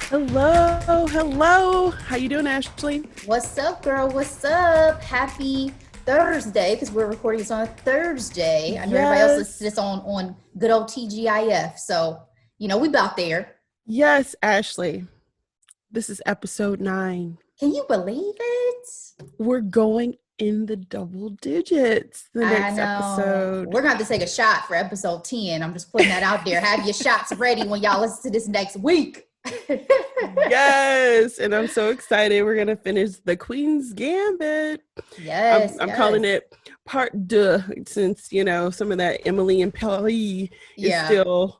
Hello. How you doing, Ashley? What's up, girl? What's up? Happy Thursday, because we're recording this on a Thursday. I know everybody else listens to Yes. this on good old TGIF. So, we about there. Yes, Ashley. This is episode 9. Can you believe it? We're going in the double digits the I next know. episode. We're going to have to take a shot for episode 10. I'm just putting that out there. Have your shots ready when y'all listen to this next week. Yes, and I'm so excited. We're gonna finish the Queen's Gambit. I'm, Yes, I'm calling yes. it part deux, since some of that Emily and Paris is Yeah. still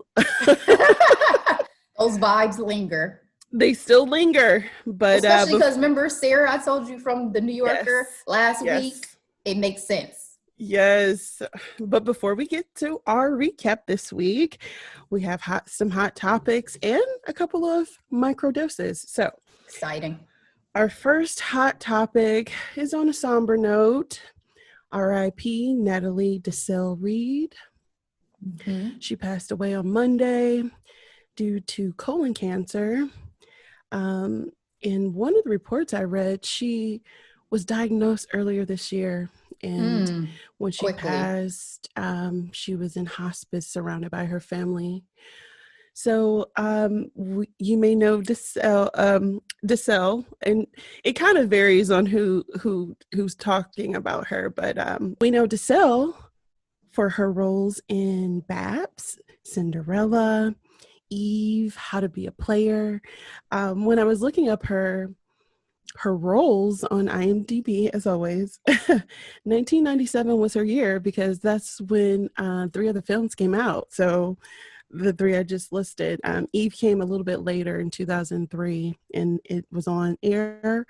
Those vibes linger. they still linger. But Especially because remember, Sarah, I told you from the New yes, Yorker last week, yes. it makes sense. Yes, but before we get to our recap this week, we have some hot topics and a couple of micro doses. So, Exciting. our first hot topic is on a somber note. R.I.P. Natalie Desselle Reid. Mm-hmm. She passed away on Monday due to colon cancer. In one of the reports I read, she was diagnosed earlier this year. And when she Quickly. passed, she was in hospice surrounded by her family. So you may know Desselle, and it kind of varies on who's talking about her, but we know Desselle for her roles in Babs, Cinderella, Eve, How to Be a Player. When I was looking up her roles on IMDb, as always, 1997 was her year because that's when 3 other films came out. So the 3 I just listed. Eve came a little bit later in 2003, and it was on air.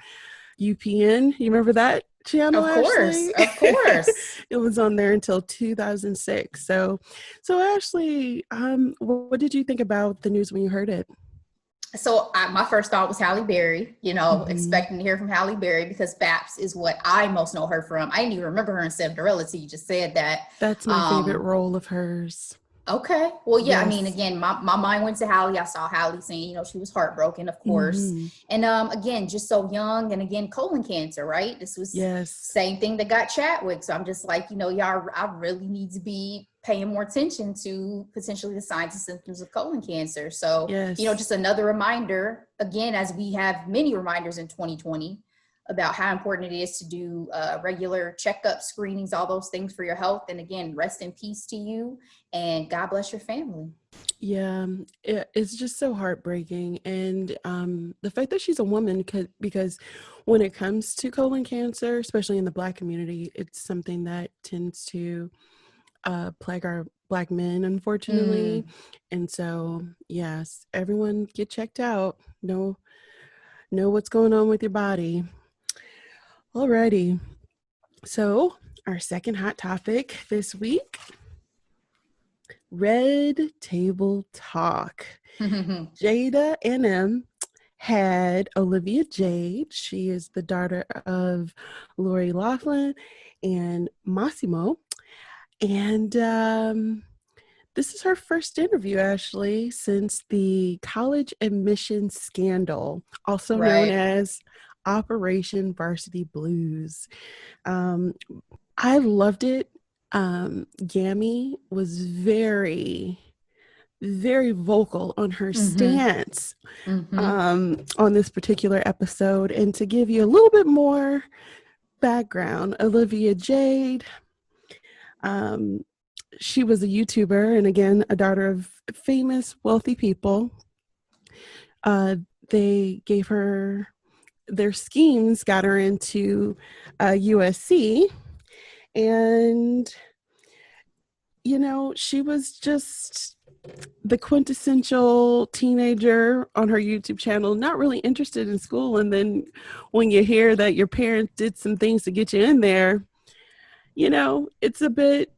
UPN, you remember that channel, Of course. Ashley? Of course. It was on there until 2006. So Ashley, what did you think about the news when you heard it? So my first thought was Halle Berry, expecting to hear from Halle Berry because Babs is what I most know her from. I didn't even remember her in Cinderella till you just said that. That's my favorite role of hers. Okay. Well, yeah, I mean, Yes. again, my mind went to Halle. I saw Halle saying, she was heartbroken, of course. Mm-hmm. And again, just so young, and again, colon cancer, right? This was Yes. same thing that got Chadwick. So I'm just like, y'all, I really need to be paying more attention to potentially the signs and symptoms of colon cancer. So, Yes. Just another reminder, again, as we have many reminders in 2020 about how important it is to do regular checkup screenings, all those things for your health. And again, rest in peace to you, and God bless your family. Yeah, it's just so heartbreaking. And the fact that she's a woman, because when it comes to colon cancer, especially in the Black community, it's something that tends to plague our Black men, unfortunately. And so, yes, everyone get checked out. Know what's going on with your body. Alrighty. So our second hot topic this week, Red Table Talk. Jada and M had Olivia Jade. She is the daughter of Lori Loughlin and Massimo. And this is her first interview, actually, since the college admissions scandal, also known as Operation Varsity Blues. I loved it. Gammy was very, very vocal on her stance on this particular episode. And to give you a little bit more background, Olivia Jade, she was a YouTuber, and again, a daughter of famous, wealthy people. They gave her their schemes, got her into USC, and she was just the quintessential teenager on her YouTube channel, not really interested in school. And then when you hear that your parents did some things to get you in there, it's a bit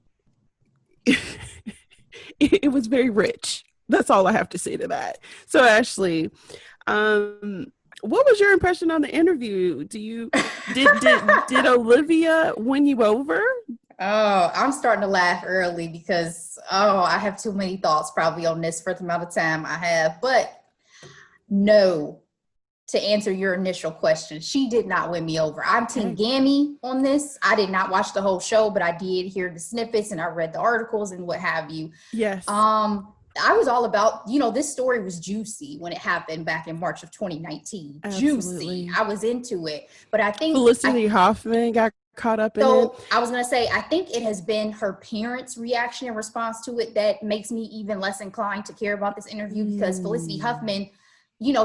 it was very rich. That's all I have to say to that. So Ashley, what was your impression on the interview? Did Olivia win you over? Oh, I'm starting to laugh early because I have too many thoughts probably on this for the amount of time I have. But No, to answer your initial question, she did not win me over. I'm Team Gammy on this. I did not watch the whole show, but I did hear the snippets and I read the articles and what have you. Yes. I was all about, this story was juicy when it happened back in March of 2019. Absolutely. Juicy. I was into it. But I think Felicity Huffman got caught up in it. So I was going to say, I think it has been her parents' reaction and response to it that makes me even less inclined to care about this interview, because Felicity Huffman,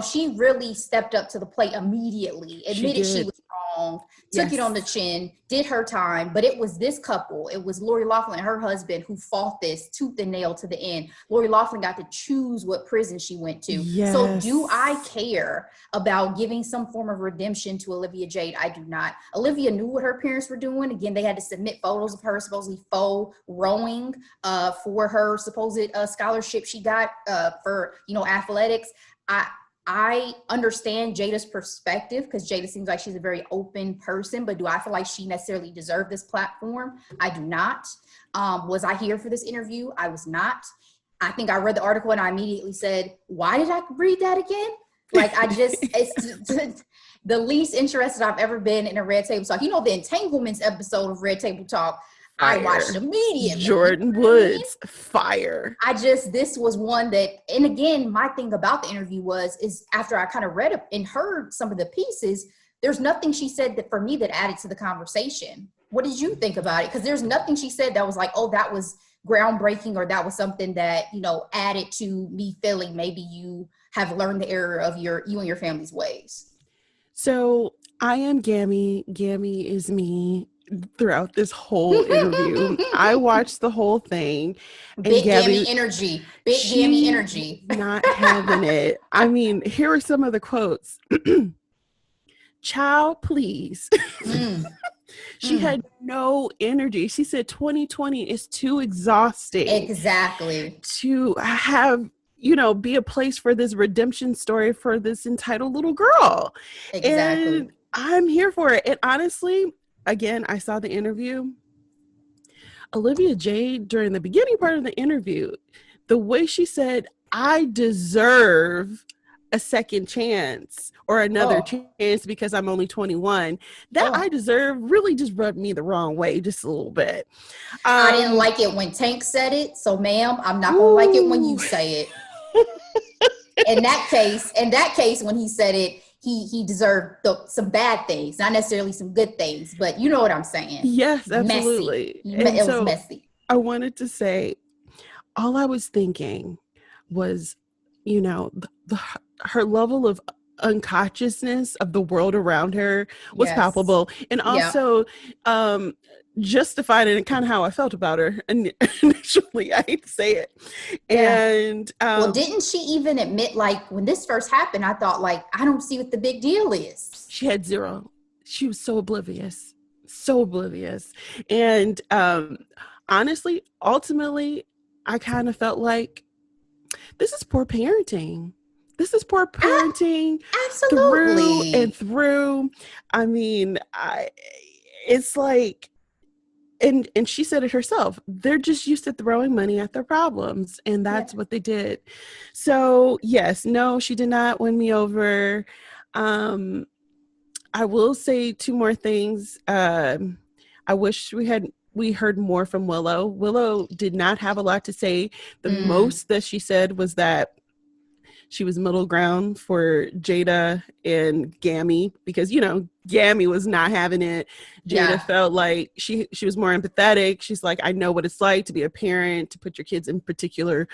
she really stepped up to the plate immediately, admitted she was wrong, took it on the chin, did her time. But it was this couple, it was Lori Loughlin and her husband, who fought this tooth and nail to the end. Lori Loughlin got to choose what prison she went to. Yes. So do I care about giving some form of redemption to Olivia Jade? I do not. Olivia knew what her parents were doing. Again, they had to submit photos of her supposedly faux rowing for her supposed scholarship she got for athletics. I understand Jada's perspective, because Jada seems like she's a very open person, but do I feel like she necessarily deserved this platform? I do not. Was I here for this interview? I was not. I think I read the article and I immediately said, why did I read that again? Like, it's the least interested I've ever been in a Red Table Talk. The Entanglements episode of Red Table Talk, I watched immediately. Jordan Woods, fire. This was one that, and again, my thing about the interview is after I kind of read and heard some of the pieces, there's nothing she said that for me that added to the conversation. What did you think about it? Because there's nothing she said that was like, oh, that was groundbreaking, or that was something that, added to me feeling maybe you have learned the error of you and your family's ways. So I am Gammy. Gammy is me. Throughout this whole interview, I watched the whole thing. And Big Gammy energy. Big Gammy energy. Not having it. I mean, here are some of the quotes. Child, please. She had no energy. She said 2020 is too exhausting. Exactly. To have, be a place for this redemption story for this entitled little girl. Exactly. And I'm here for it. And honestly, again, I saw the interview. Olivia Jade, during the beginning part of the interview, the way she said, I deserve a second chance or another chance because I'm only 21, that I deserve really just rubbed me the wrong way just a little bit. I didn't like it when Tank said it. So, ma'am, I'm not going to like it when you say it. In that case, when he said it, he deserved some bad things, not necessarily some good things, but you know what I'm saying. Yes, absolutely. It was messy. I wanted to say, all I was thinking was, her level of unconsciousness of the world around her was palpable, and also justified it, and kind of how I felt about her initially. I hate to say it. And well, didn't she even admit, like, when this first happened, I thought, like, I don't see what the big deal is. She had zero. She was so oblivious. And honestly, ultimately, I kind of felt like this is poor parenting. Absolutely. Through and through. I mean, it's like, and she said it herself, they're just used to throwing money at their problems, and that's what they did. So yes, no, she did not win me over. I will say two more things. I wish we heard more from Willow. Willow did not have a lot to say. The most that she said was that she was middle ground for Jada and Gammy, because, Gammy was not having it. Jada felt like she was more empathetic. She's like, I know what it's like to be a parent, to put your kids in particular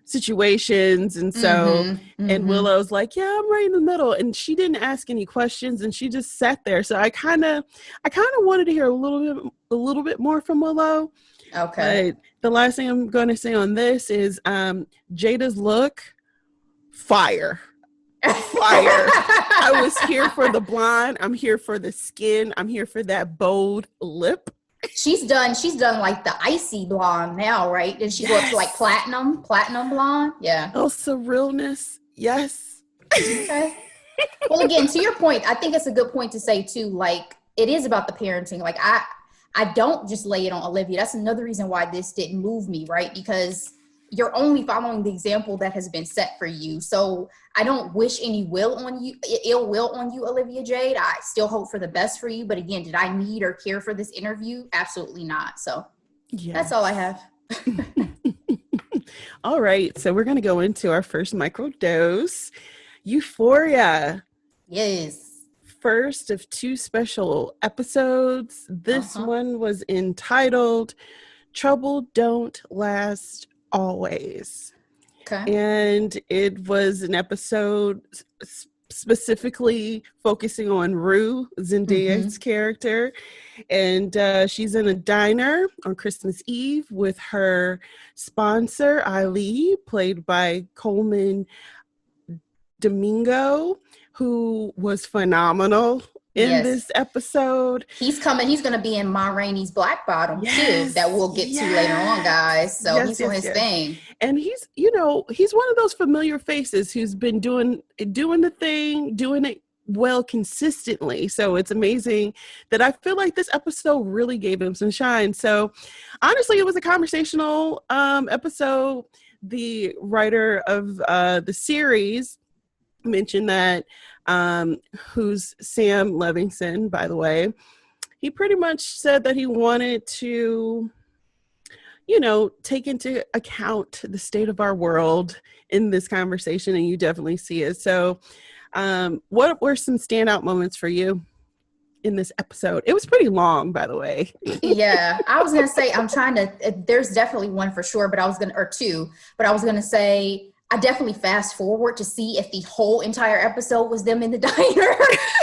situations. And so, and Willow's like, yeah, I'm right in the middle. And she didn't ask any questions, and she just sat there. So I kind of wanted to hear a little bit more from Willow. Okay. But the last thing I'm going to say on this is Jada's look. Fire. I was here for the blonde. I'm here for the skin. I'm here for that bold lip. She's done like the icy blonde now, right? Did she go up to like platinum blonde? Yeah. Also realness. Yes. Okay. Well, again, to your point, I think it's a good point to say too, like, it is about the parenting. Like, I don't just lay it on Olivia. That's another reason why this didn't move me, right? Because you're only following the example that has been set for you. So I don't wish any ill will on you, Olivia Jade. I still hope for the best for you. But again, did I need or care for this interview? Absolutely not. So that's all I have. All right. So we're going to go into our first micro dose. Euphoria. Yes. First of 2 special episodes. This one was entitled Trouble Don't Last Always. Okay. And it was an episode specifically focusing on Rue, Zendaya's character. And she's in a diner on Christmas Eve with her sponsor, Ali, played by Coleman Domingo, who was phenomenal in this episode. He's going to be in Ma Rainey's Black Bottom too, that we'll get to later on, guys. So he's on his thing. And he's one of those familiar faces who's been doing the thing, doing it well consistently. So it's amazing that I feel like this episode really gave him some shine. So honestly, it was a conversational episode. The writer of the series mentioned that who's Sam Levinson, by the way, he pretty much said that he wanted to, take into account the state of our world in this conversation, and you definitely see it. So what were some standout moments for you in this episode? It was pretty long, by the way. Yeah, I was going to say, there's definitely one for sure, or two, but I was going to say, I definitely fast forward to see if the whole entire episode was them in the diner.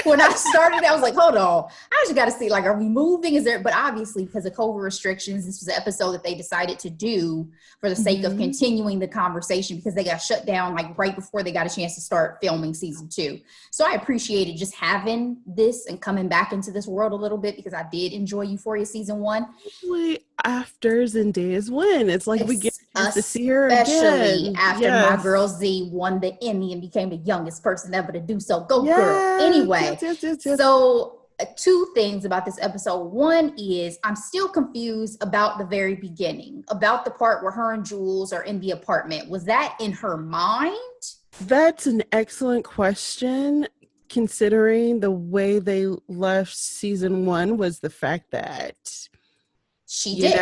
When I started, I was like, hold on. I just got to see, are we moving? But obviously because of COVID restrictions, this was an episode that they decided to do for the sake of continuing the conversation, because they got shut down right before they got a chance to start filming season 2. So I appreciated just having this and coming back into this world a little bit, because I did enjoy Euphoria season 1. After Zendaya's win, it's like we get to see her again. Especially after my girl Z won the Emmy and became the youngest person ever to do so. Go girl. Anyway, so 2 things about this episode. One is I'm still confused about the very beginning, about the part where her and Jules are in the apartment. Was that in her mind? That's an excellent question, considering the way they left season 1 was the fact that she did.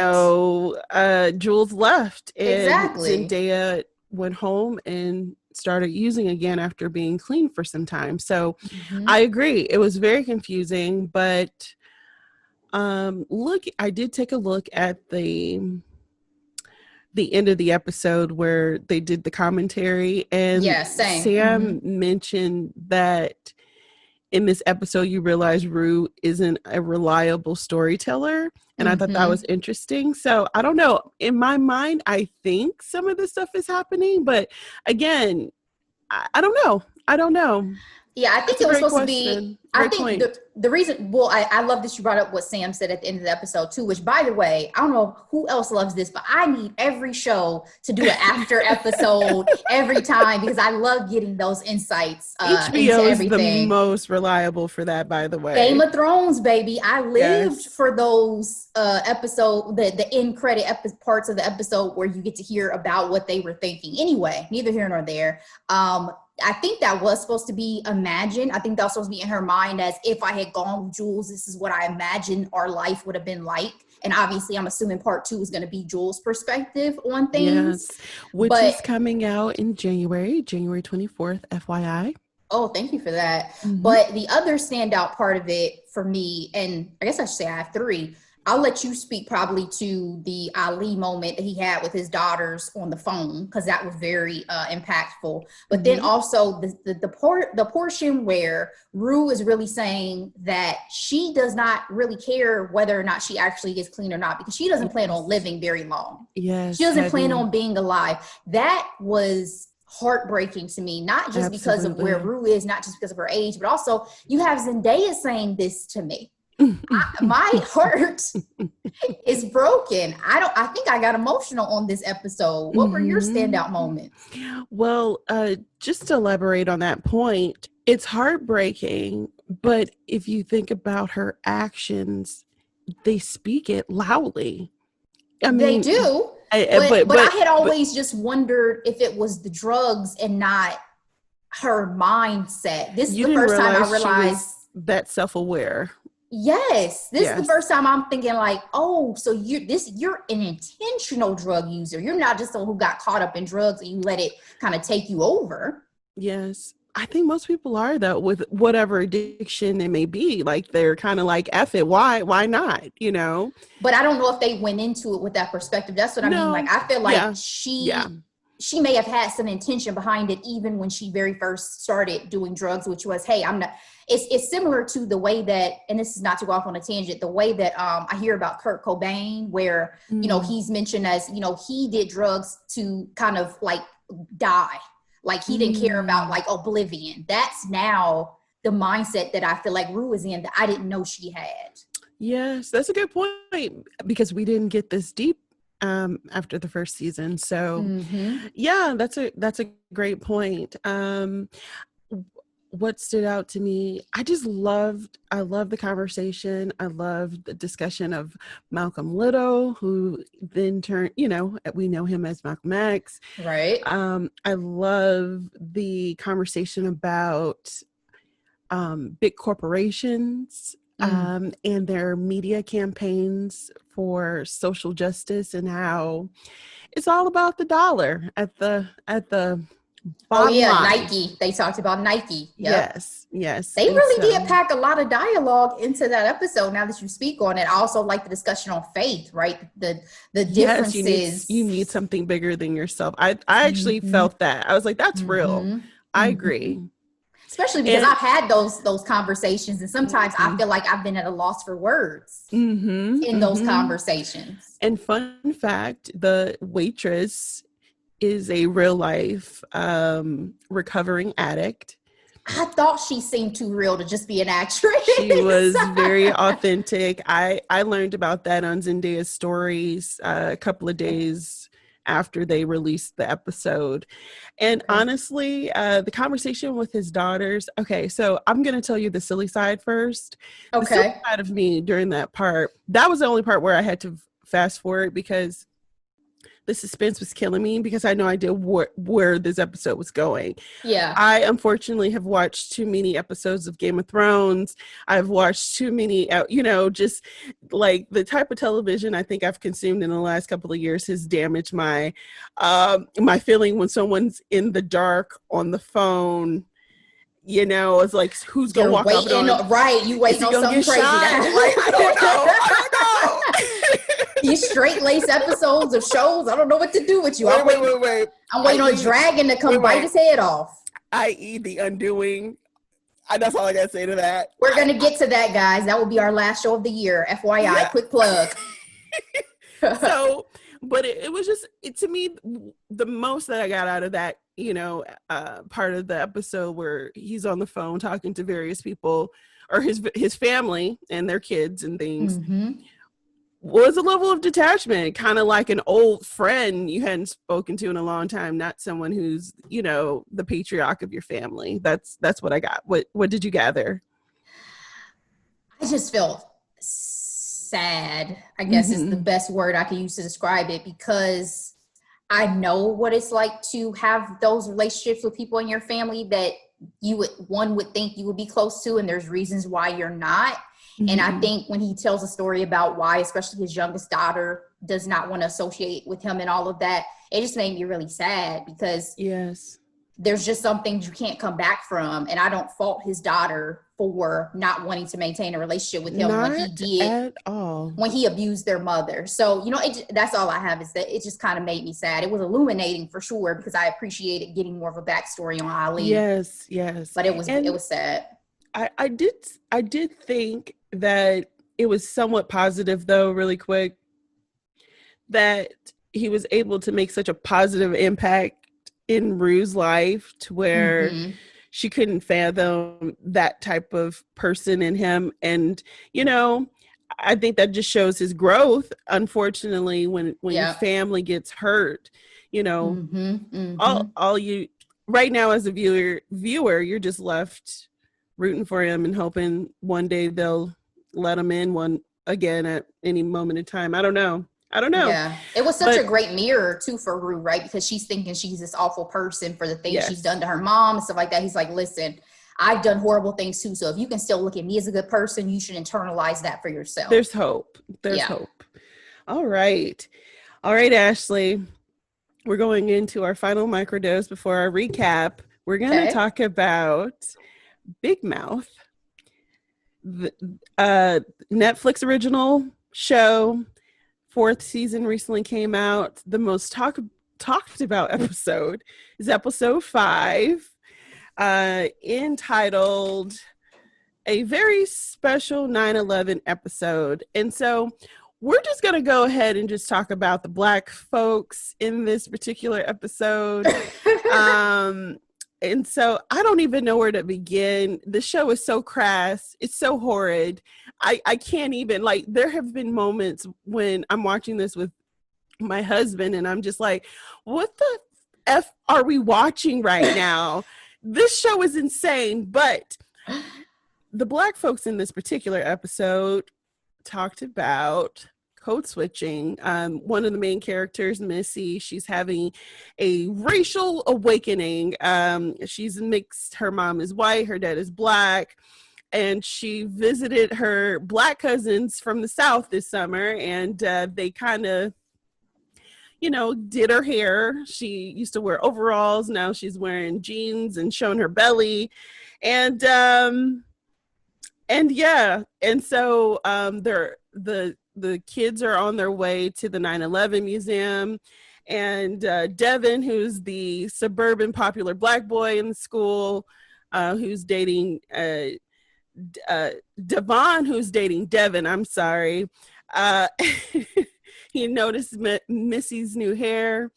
Jules left, and exactly. Zendaya went home and started using again after being clean for some time. So I agree. It was very confusing, but I did take a look at the end of the episode where they did the commentary, and Sam mentioned that in this episode, you realize Rue isn't a reliable storyteller. And I thought that was interesting. So I don't know. In my mind, I think some of this stuff is happening. But again, I don't know. Yeah, I think it was supposed to be. I think the reason, I love that you brought up what Sam said at the end of the episode too, which, by the way, I don't know who else loves this, but I need every show to do an after episode every time, because I love getting those insights. HBO is the most reliable for that, by the way. Game of Thrones, baby. I lived for those episode, the end credit parts of the episode where you get to hear about what they were thinking. Anyway, neither here nor there. I think that was supposed to be imagined. I think that was supposed to be in her mind as, if I had gone with Jules, this is what I imagined our life would have been like. And obviously, I'm assuming part 2 is going to be Jules' perspective on things. Yes, which is coming out in January 24th, FYI. Oh, thank you for that. But the other standout part of it for me, and I guess I should say I have 3, I'll let you speak probably to the Ali moment that he had with his daughters on the phone, because that was very impactful. But then also the portion where Rue is really saying that she does not really care whether or not she actually gets clean or not, because she doesn't plan on living very long. Yes, she doesn't plan on being alive. That was heartbreaking to me, not just because of where Rue is, not just because of her age, but also you have Zendaya saying this to me. My heart is broken. I think I got emotional on this episode. What were your standout moments? Well, just to elaborate on that point, it's heartbreaking, but if you think about her actions, they speak it loudly. I mean, they do. But I had always just wondered if it was the drugs and not her mindset. This is the first time I realized that self-aware. Yes, this is the first time I'm thinking like, oh, so you're an intentional drug user. You're not just someone who got caught up in drugs and you let it kind of take you over. Yes. I think most people are, though, with whatever addiction it may be. Like, they're kind of like, F it, why not, you know? But I don't know if they went into it with that perspective. That's what I mean. Like, I feel like she may have had some intention behind it even when she very first started doing drugs, which was, hey, I'm not. It's similar to the way that, and this is not to go off on a tangent, the way that I hear about Kurt Cobain, where, you know, he's mentioned as, you know, he did drugs to kind of like die. Like he didn't care about like oblivion. That's now the mindset that I feel like Rue is in that I didn't know she had. Yes, that's a good point, because we didn't get this deep after the first season. So yeah, that's a great point. What stood out to me, I love the conversation. I love the discussion of Malcolm Little, who then turned, you know, we know him as Malcolm X. Right. I love the conversation about big corporations and their media campaigns for social justice, and how it's all about the dollar at the bottom line. Nike. They talked about Nike. Yep. Yes. They really did pack a lot of dialogue into that episode. Now that you speak on it, I also like the discussion on faith, right? The differences. Yes, you need something bigger than yourself. I actually felt that. I was like, that's real. I agree. Especially because I've had those conversations, and sometimes I feel like I've been at a loss for words in those conversations. And fun fact, the waitress is a real life recovering addict. I thought she seemed too real to just be an actress. She was very authentic. I learned about that on Zendaya's stories a couple of days after they released the episode. And honestly, the conversation with his daughters. Okay, so I'm going to tell you the silly side first. The silly side of me during that part, that was the only part where I had to fast forward, because the suspense was killing me, because I know I did where this episode was going. Yeah. I unfortunately have watched too many episodes of Game of Thrones. I've watched too many, just like the type of television I think I've consumed in the last couple of years has damaged my feeling when someone's in the dark on the phone. You know, it's like, who's going to walk up on? Right, you waiting on something crazy. Like, I don't know. These straight-laced episodes of shows, I don't know what to do with you. Wait. I'm waiting on a dragon to come bite his head off. i.e. The Undoing. That's all I got to say to that. We're going to get to that, guys. That will be our last show of the year. FYI, quick plug. So, but it was just, to me, the most that I got out of that, part of the episode where he's on the phone talking to various people, or his family and their kids and things, was a level of detachment, kind of like an old friend you hadn't spoken to in a long time, not someone who's, the patriarch of your family. That's what I got. What did you gather? I just felt sad, I guess is the best word I can use to describe it, because I know what it's like to have those relationships with people in your family that one would think you would be close to, and there's reasons why you're not. And I think when he tells a story about why, especially his youngest daughter, does not want to associate with him and all of that, it just made me really sad, because there's just some things you can't come back from. And I don't fault his daughter for not wanting to maintain a relationship with him when he did at all, when he abused their mother. So, that's all I have, is that it just kind of made me sad. It was illuminating for sure, because I appreciated getting more of a backstory on Ali. Yes. But it was sad. I did think that it was somewhat positive, though, really quick, that he was able to make such a positive impact in Rue's life to where she couldn't fathom that type of person in him. And, I think that just shows his growth. Unfortunately, when your family gets hurt, all you right now as a viewer, you're just left rooting for him and hoping one day they'll let him in again at any moment in time. I don't know. I don't know. Yeah. It was such But a great mirror too for Rue, right? Because she's thinking she's this awful person for the things she's yes, done to her mom and stuff like that. He's like, listen, I've done horrible things too. So if you can still look at me as a good person, you should internalize that for yourself. there's hope. There's Yeah. hope. All right. All right, Ashley. We're going into our final microdose before our recap. We're going to Okay. talk about Big Mouth, the Netflix original show. 4th season recently came out. The most talked about episode is episode 5, entitled A Very Special 9/11 Episode. And so we're just going to go ahead and just talk about the Black folks in this particular episode. And so I don't even know where to begin. The show is so crass. It's so horrid. I can't even, like, there have been moments when I'm watching this with my husband and I'm just like, what the F are we watching right now? This show is insane. But the Black folks in this particular episode talked about code switching. One of the main characters, Missy, she's having a racial awakening. She's mixed. Her mom is white, her dad is Black, and she visited her Black cousins from the South this summer, and they kind of, did her hair. She used to wear overalls. Now she's wearing jeans and showing her belly. And yeah, and so the kids are on their way to the 9/11 museum, and Devin, who's the suburban popular Black boy in the school, who's dating Devon, who's dating Devin, I'm sorry. He noticed Missy's new hair,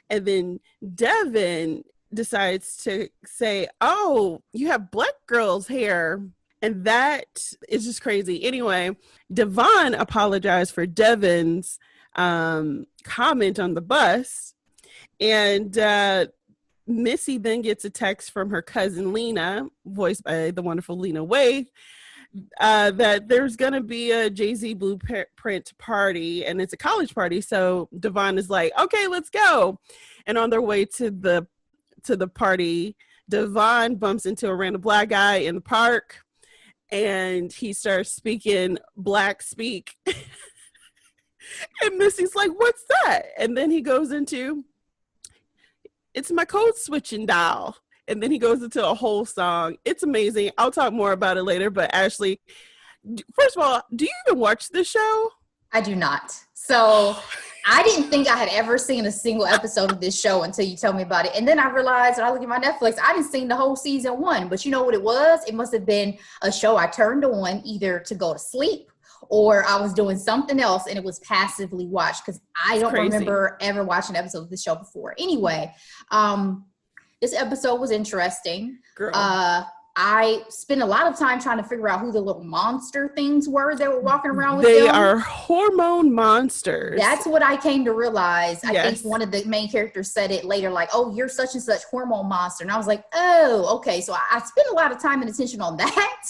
and then Devin decides to say, oh, you have Black girl's hair. And that is just crazy. Anyway, Devon apologized for Devin's comment on the bus. And Missy then gets a text from her cousin Lena, voiced by the wonderful Lena Waithe, that there's going to be a Jay-Z Blueprint party, and it's a college party. So Devon is like, okay, let's go. And on their way to the party, Devon bumps into a random Black guy in the park. And he starts speaking Black speak. And Missy's like, what's that? And then he goes into, it's my code switching doll. And then he goes into a whole song. It's amazing. I'll talk more about it later. But Ashley, first of all, do you even watch this show? I do not. So I didn't think I had ever seen a single episode of this show until you told me about it. And then I realized when I look at my Netflix, I didn't see the whole season 1. But you know what it was? It must have been a show I turned on either to go to sleep or I was doing something else and it was passively watched because I don't remember ever watching an episode of this show before. Anyway, this episode was interesting. Girl. I spent a lot of time trying to figure out who the little monster things were that were walking around with They them. are hormone monsters. That's what I came to realize. Yes. I think one of the main characters said it later, like, oh, you're such and such hormone monster. And I was like, oh, okay. So I spent a lot of time and attention on that.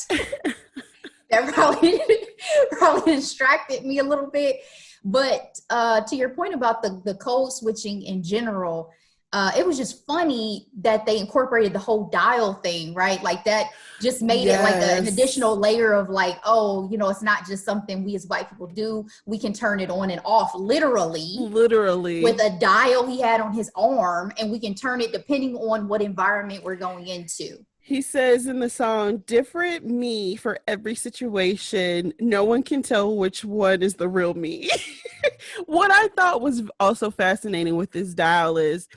That probably distracted me a little bit. But to your point about the code switching in general, it was just funny that they incorporated the whole dial thing, right? Like that just made it like an additional layer of like, oh, it's not just something we as white people do. We can turn it on and off literally with a dial he had on his arm, and we can turn it depending on what environment we're going into. He says in the song, different me for every situation. No one can tell which one is the real me. What I thought was also fascinating with this dial is,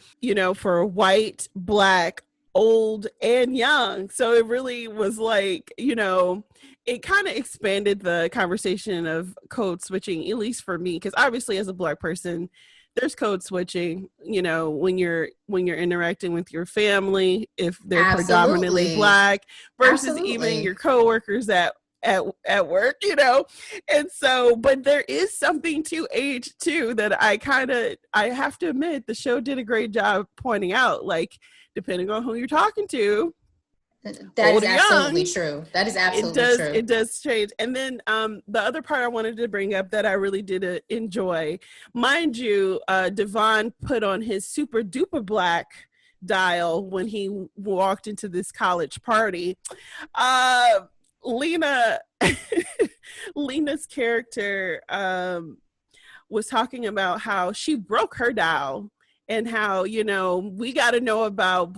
for white, Black, old, and young. So it really was like, it kind of expanded the conversation of code switching, at least for me, because obviously as a Black person, there's code switching, when you're interacting with your family, if they're predominantly Black versus even your coworkers at work, and so, but there is something to age too that I have to admit the show did a great job pointing out, like depending on who you're talking to, That old is or absolutely young, true. That is absolutely true. it does change. And then the other part I wanted to bring up that I really did enjoy, mind you, Devon put on his super duper black dial when he walked into this college party. Lena Lena's character was talking about how she broke her dial, and how, you know, we got to know about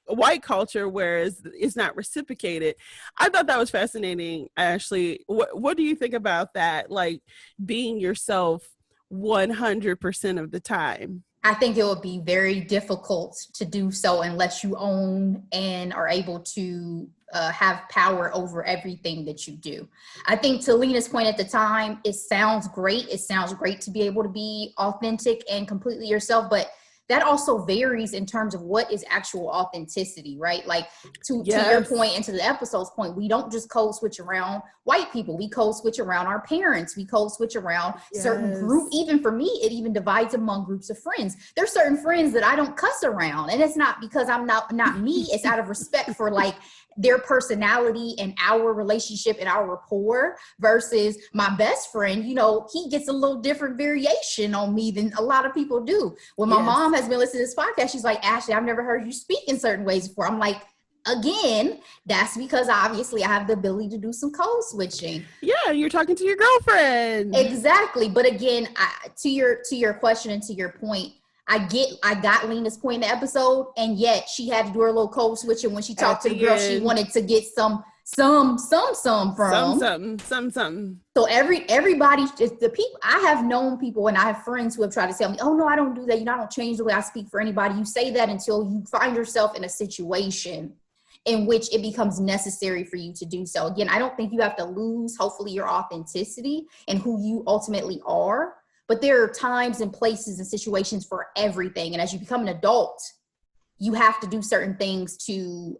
white culture, whereas it's not reciprocated. I thought that was fascinating, Ashley. What do you think about that? Like, being yourself 100% of the time. I think it would be very difficult to do so unless you own and are able to have power over everything that you do. I think, to Lena's point at the time, it sounds great. It sounds great to be able to be authentic and completely yourself, but that also varies in terms of what is actual authenticity, right? Like, to your point and to the episode's point, we don't just code switch around white people. We code switch around our parents. We code switch around certain group. Even for me, it even divides among groups of friends. There's certain friends that I don't cuss around, and it's not because I'm not me. It's out of respect for like their personality and our relationship and our rapport, versus my best friend. You know, he gets a little different variation on me than a lot of people do. When my mom has been listening to this podcast, she's like, Ashley, I've never heard you speak in certain ways before. I'm like, again, that's because obviously I have the ability to do some code switching. Yeah, you're talking to your girlfriend. Exactly. But again, to your question and to your point, I got Lena's point in the episode, and yet she had to do her little code switching when she talked to the girl she wanted to get some from. So everybody, the people, I have known people and I have friends who have tried to tell me, oh no, I don't do that. You know, I don't change the way I speak for anybody. You say that until you find yourself in a situation in which it becomes necessary for you to do so. Again, I don't think you have to lose, hopefully, your authenticity and who you ultimately are. But there are times and places and situations for everything. And as you become an adult, you have to do certain things to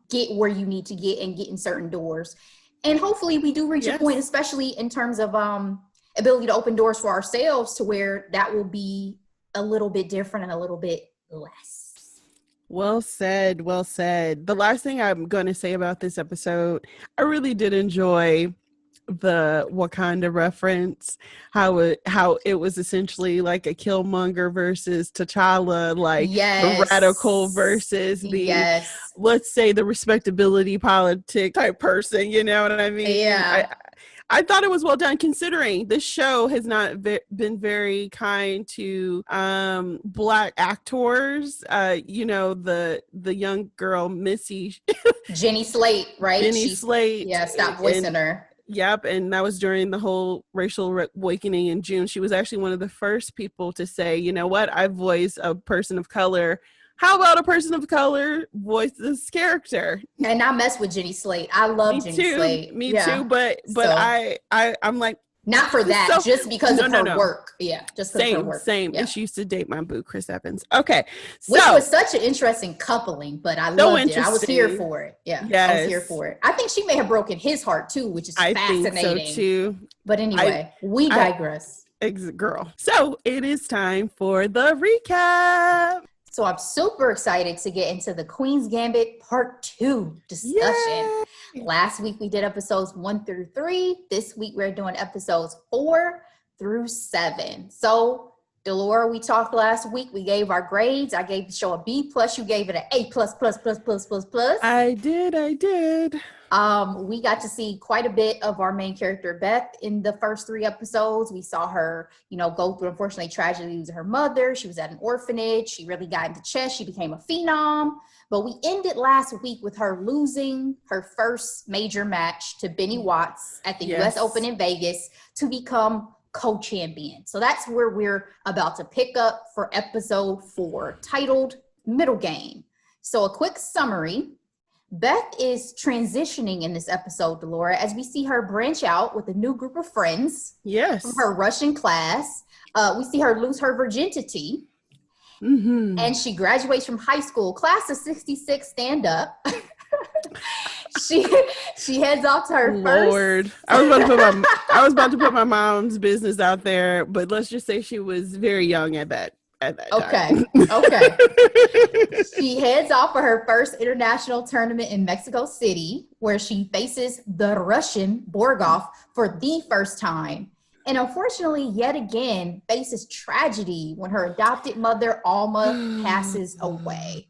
get where you need to get and get in certain doors. And hopefully we do reach a point, especially in terms of ability to open doors for ourselves, to where that will be a little bit different and a little bit less. Well said. Well said. The last thing I'm going to say about this episode, I really did enjoy the Wakanda reference, how it was essentially like a Killmonger versus T'Challa, like the radical versus the, let's say, the respectability politic type person, you know what I mean? Yeah. I thought it was well done, considering this show has not been very kind to Black actors. You know, the young girl, Missy. Jenny Slate, right? Jenny Slate. Yeah, stop voicing her. Yep, and that was during the whole racial awakening in June. She was actually one of the first people to say, you know what, I voice a person of color. How about a person of color voice this character? And I mess with Jenny Slate. I love Jenny Slate. Me too, but so, I'm like, not for that, just because of her work. Yeah, just because of her work. Same. Yeah. And she used to date my boo, Chris Evans. Okay, which was such an interesting coupling, but I loved it. I was here for it. Yeah, yes. I was here for it. I think she may have broken his heart too, which is fascinating. I think so too. But anyway, we digress. Girl. So it is time for the recap. So I'm super excited to get into the Queen's Gambit Part 2 discussion. Yay. Last week we did episodes 1 through 3. This week we're doing episodes 4 through 7. So, Delora, we talked last week. We gave our grades. I gave the show a B+. You gave it an A+++++++. I did. We got to see quite a bit of our main character, Beth, in the first 3 episodes. We saw her, go through, unfortunately, tragedy losing her mother. She was at an orphanage. She really got into chess. She became a phenom. But we ended last week with her losing her first major match to Benny Watts at the U.S. Open in Vegas to become co-champion. So that's where we're about to pick up for episode 4, titled Middle Game. So a quick summary. Beth is transitioning in this episode, Delora, as we see her branch out with a new group of friends. Yes. From her Russian class. We see her lose her virginity. Mm-hmm. And she graduates from high school. Class of 66, stand up. She heads off to her first. I was about to put my mom's business out there, but let's just say she was very young at that at that Okay. time. Okay. She heads off for her first international tournament in Mexico City, where she faces the Russian Borgov for the first time. And unfortunately, yet again, faces tragedy when her adopted mother, Alma, passes away.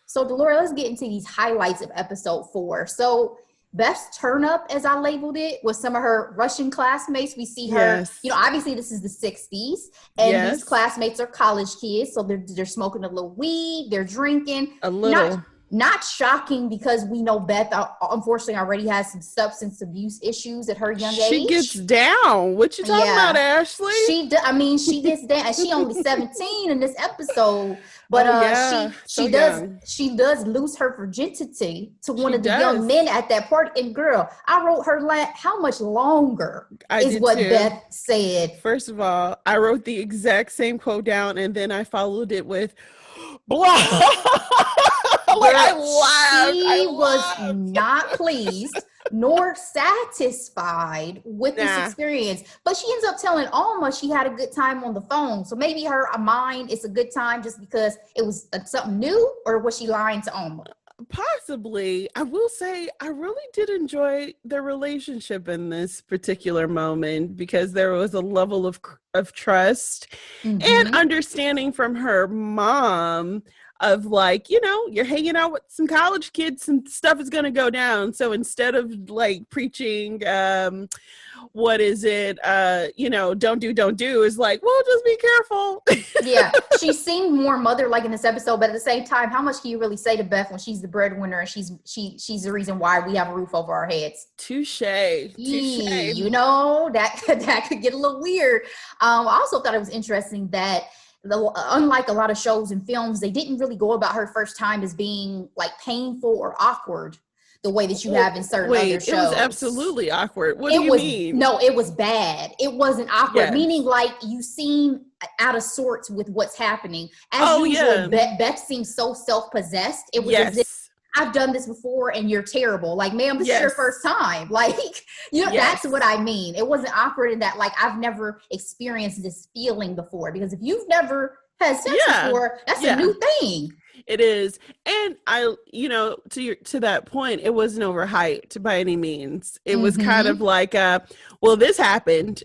So, Delora, let's get into these highlights of episode 4. So, Beth's turn up, as I labeled it, with some of her Russian classmates. We see her, Yes. obviously this is the 60s, and these classmates are college kids. So they're smoking a little weed, they're drinking. A little. Not shocking, because we know Beth, unfortunately, already has some substance abuse issues at her young age. She gets down. What you talking about, Ashley? She gets down. She only 17 in this episode, but she does lose her virginity to one of the young men at that party. And girl, I wrote her how much longer is what Beth said. First of all, I wrote the exact same quote down, and then I followed it with blah. She was not pleased nor satisfied with this experience, but she ends up telling Alma she had a good time on the phone. So maybe her mind is a good time just because it was something new, or was she lying to Alma? Possibly. I will say I really did enjoy their relationship in this particular moment, because there was a level of trust and understanding from her mom of like, you're hanging out with some college kids and stuff is going to go down. So instead of like preaching, don't do is like, well, just be careful. Yeah. She seemed more mother-like in this episode, but at the same time, how much can you really say to Beth when she's the breadwinner and she's the reason why we have a roof over our heads? Touche. That could get a little weird. I also thought it was interesting that unlike a lot of shows and films, they didn't really go about her first time as being like painful or awkward the way that you have in certain other shows. It was absolutely awkward. What do you mean? No, it was bad. It wasn't awkward, meaning like you seem out of sorts with what's happening. As usual, Beth seems so self-possessed. It was as if, I've done this before and you're terrible. Like, ma'am, this is your first time. Like, that's what I mean. It wasn't awkward in that, like, I've never experienced this feeling before. Because if you've never had sex before, that's a new thing. It is. And to that point, it wasn't overhyped by any means. It was kind of like, this happened.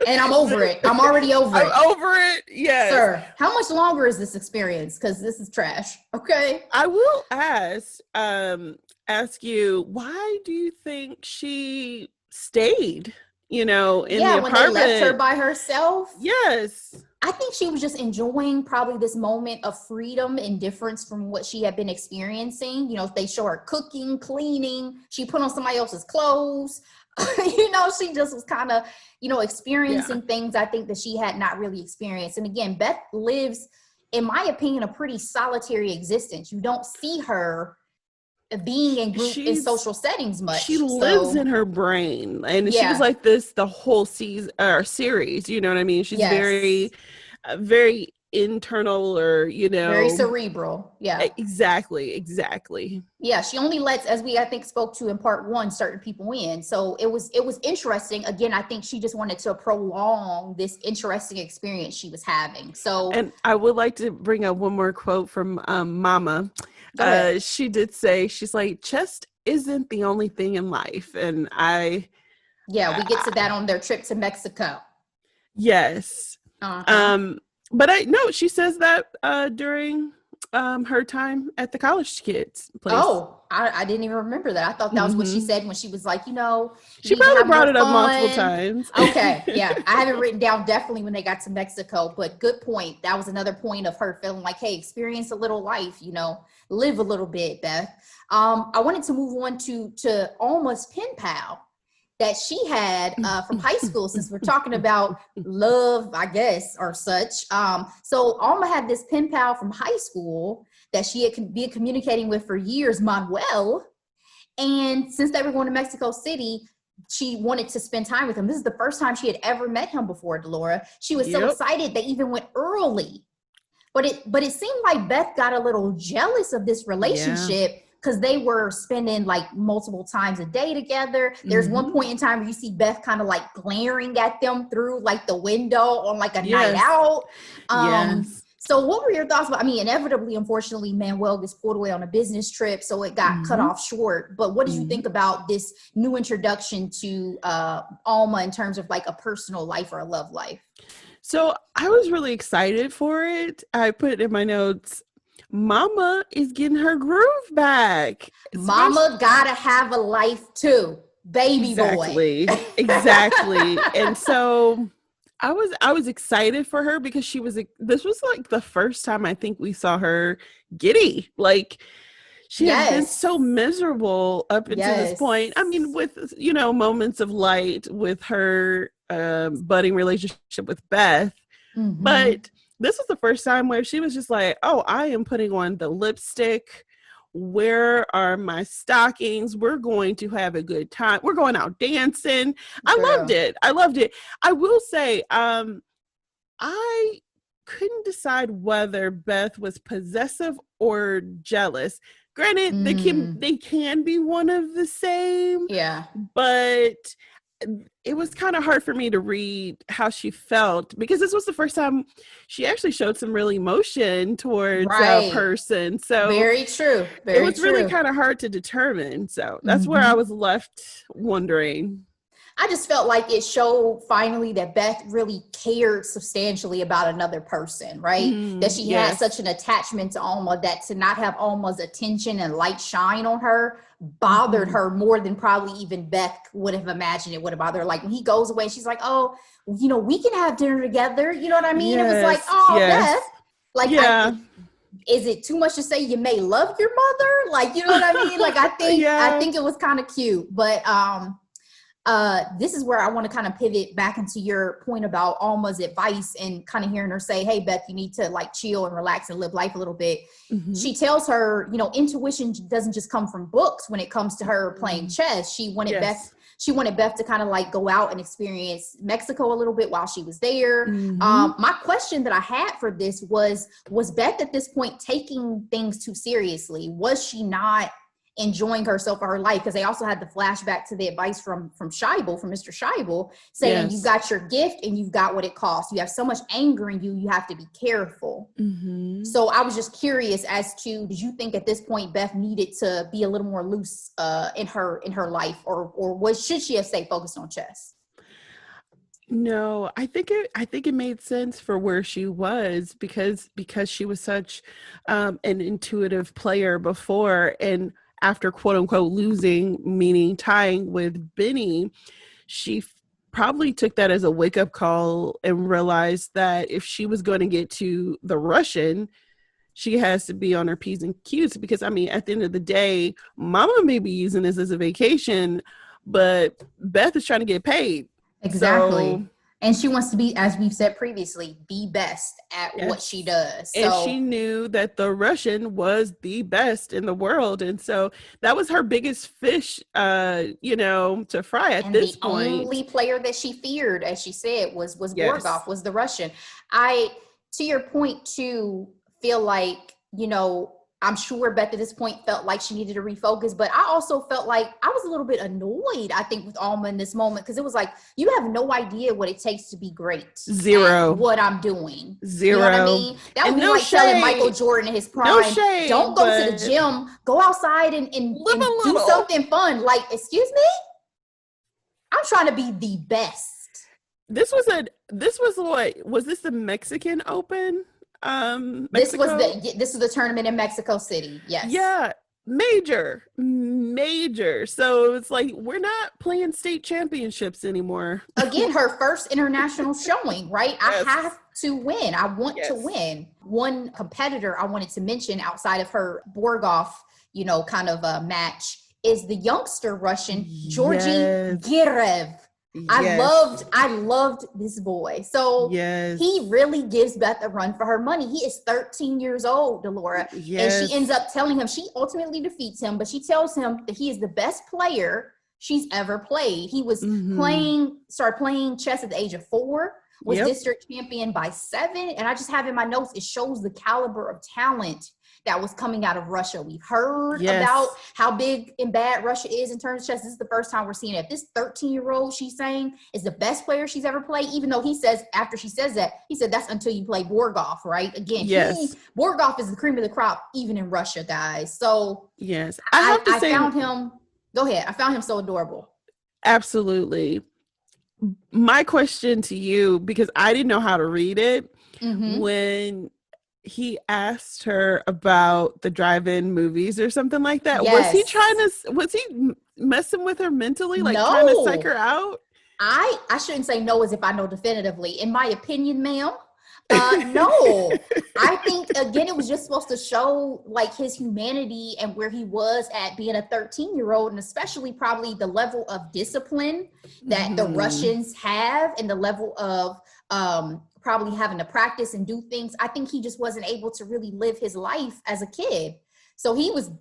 And I'm over it. I'm already over it. I'm over it. Yes. Sir, how much longer is this experience? Because this is trash. Okay. I will ask you, why do you think she stayed, in the apartment? When they left her by herself? Yes. I think she was just enjoying probably this moment of freedom and difference from what she had been experiencing. They show her cooking, cleaning. She put on somebody else's clothes. She just was kind of, experiencing things I think that she had not really experienced. And again, Beth lives, in my opinion, a pretty solitary existence. You don't see her being in group in social settings much. She lives in her brain, and she was like this the whole series. You know what I mean? She's very, very internal, or very cerebral. Yeah, exactly. Yeah, she only lets, as we I think spoke to in part 1, certain people in. So it was interesting. Again, I think she just wanted to prolong this interesting experience she was having. So, and I would like to bring up one more quote from Mama. She did say, she's like, chest isn't the only thing in life. And we get to that on their trip to Mexico. Yes. But she says that during her time at the college kids place. Oh, I didn't even remember that. I thought that was what she said when she was like, she probably brought it up multiple times. Okay. Yeah. I have it written down definitely when they got to Mexico, but good point. That was another point of her feeling like, hey, experience a little life, live a little bit, Beth. I wanted to move on to Alma's pen pal that she had from high school, since we're talking about love, I guess, or such. So Alma had this pen pal from high school that she had been communicating with for years, Manuel. And since they were going to Mexico City, she wanted to spend time with him. This is the first time she had ever met him before, Delora. She was so excited they even went early. But it seemed like Beth got a little jealous of this relationship, because they were spending like multiple times a day together. There's one point in time where you see Beth kind of like glaring at them through like the window on like a night out. So what were your thoughts about, I mean, inevitably, unfortunately, Manuel gets pulled away on a business trip, so it got cut off short. But what did you think about this new introduction to Alma in terms of like a personal life or a love life? So I was really excited for it. I put it in my notes. Mama is getting her groove back. Mama gotta have a life too, baby boy. Exactly. And so I was excited for her because this was like the first time I think we saw her giddy. Like she has been so miserable up until this point. I mean, with, moments of light with her budding relationship with Beth. But this was the first time where she was just like, oh, I am putting on the lipstick. Where are my stockings? We're going to have a good time. We're going out dancing. I loved it. I will say, I couldn't decide whether Beth was possessive or jealous. Granted, they can be one of the same. Yeah. But it was kind of hard for me to read how she felt because this was the first time she actually showed some real emotion towards a person. So very true. It was really kind of hard to determine. So that's where I was left wondering. I just felt like it showed finally that Beth really cared substantially about another person, right? That she had such an attachment to Alma that to not have Alma's attention and light shine on her bothered her more than probably even Beth would have imagined it would have bothered her. Like when he goes away, she's like, oh, we can have dinner together. You know what I mean? It was like, oh, Beth. Like, is it too much to say you may love your mother? Like, you know what I mean? Like, I think it was kind of cute, but, this is where I want to kind of pivot back into your point about Alma's advice and kind of hearing her say, hey, Beth, you need to like chill and relax and live life a little bit. She tells her, intuition doesn't just come from books when it comes to her playing chess. She wanted Beth to kind of like go out and experience Mexico a little bit while she was there. My question that I had for this was Beth at this point taking things too seriously? Was she not enjoying herself or her life? Because they also had the flashback to the advice from Scheibel, from Mr. Scheibel, saying you've got your gift and you've got what it costs. You have so much anger in you, you have to be careful. So I was just curious as to, did you think at this point Beth needed to be a little more loose in her life, or should she have stayed focused on chess? No, I think it made sense for where she was because she was such an intuitive player before, and after quote unquote losing, meaning tying with Benny, she probably took that as a wake up call and realized that if she was going to get to the Russian, she has to be on her P's and Q's because, I mean, at the end of the day, Mama may be using this as a vacation, but Beth is trying to get paid. Exactly. So, and she wants to be, as we've said previously, be best at what she does. So, and she knew that the Russian was the best in the world. And so that was her biggest fish, to fry at this point. And the only player that she feared, as she said, was Borgov, was the Russian. To your point, too, feel like, I'm sure Beth at this point felt like she needed to refocus, but I also felt like I was a little bit annoyed, I think, with Alma in this moment, because it was like, you have no idea what it takes to be great. Zero. At what I'm doing. Zero. You know what I mean? That would be like telling Michael Jordan in his prime, don't go to the gym, go outside and do something fun. Like, excuse me? I'm trying to be the best. Was this the Mexican Open? This was the tournament in Mexico City. Yes. Yeah. Major. So it's like, we're not playing state championships anymore. Again, her first international showing, right? Yes. I have to win. I want to win. One competitor I wanted to mention outside of her Borgov, kind of a match is the youngster Russian, Georgy Girev. Yes. I loved this boy. So he really gives Beth a run for her money. He is 13 years old, Delora. Yes. And she ends up telling him, she ultimately defeats him, but she tells him that he is the best player she's ever played. He was started playing chess at the age of 4, was district champion by 7. And I just have in my notes, it shows the caliber of talent that was coming out of Russia. We've heard Yes. about how big and bad Russia is in terms of chess. This is the first time we're seeing it. This 13-year-old, she's saying, is the best player she's ever played, even though he says, after she says that, he said that's until you play Borgov, right? Again, yes. Borgov is the cream of the crop, even in Russia, guys. So yes, I have to say, found him, go ahead, I found him so adorable. Absolutely. My question to you, because I didn't know how to read it, when he asked her about the drive-in movies or something like that, yes. was he messing with her mentally, like no. trying to psych her out? I shouldn't say no as if I know definitively. In my opinion, ma'am, no. I think, again, it was just supposed to show like his humanity and where he was at being a 13-year-old, and especially probably the level of discipline that the Russians have and the level of probably having to practice and do things. I think he just wasn't able to really live his life as a kid. So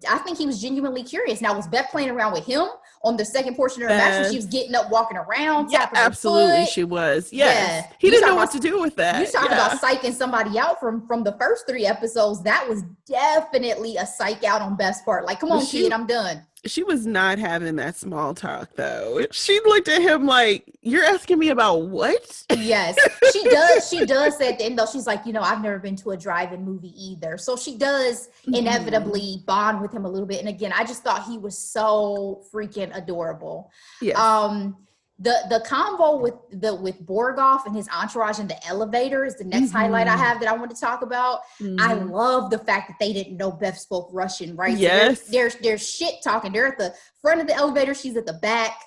I think he was genuinely curious. Now, was Beth playing around with him on the second portion of her match when she was getting up, walking around? Yeah, absolutely, she was. Yes. Yeah. He didn't know what to do with that. You talk about psyching somebody out from the first 3 episodes. That was definitely a psych out on Beth's part. Like, come on, kid, I'm done. She was not having that small talk, though. She looked at him like, you're asking me about what? Yes, she does. She does say at the end, though, she's like, I've never been to a drive-in movie either. So she does inevitably bond with him a little bit. And again, I just thought he was so freaking adorable. Yes. The convo with Borgov and his entourage in the elevator is the next highlight I have that I want to talk about. I love the fact that they didn't know Beth spoke Russian, right? Yes. So they're shit talking. They're at the front of the elevator. She's at the back.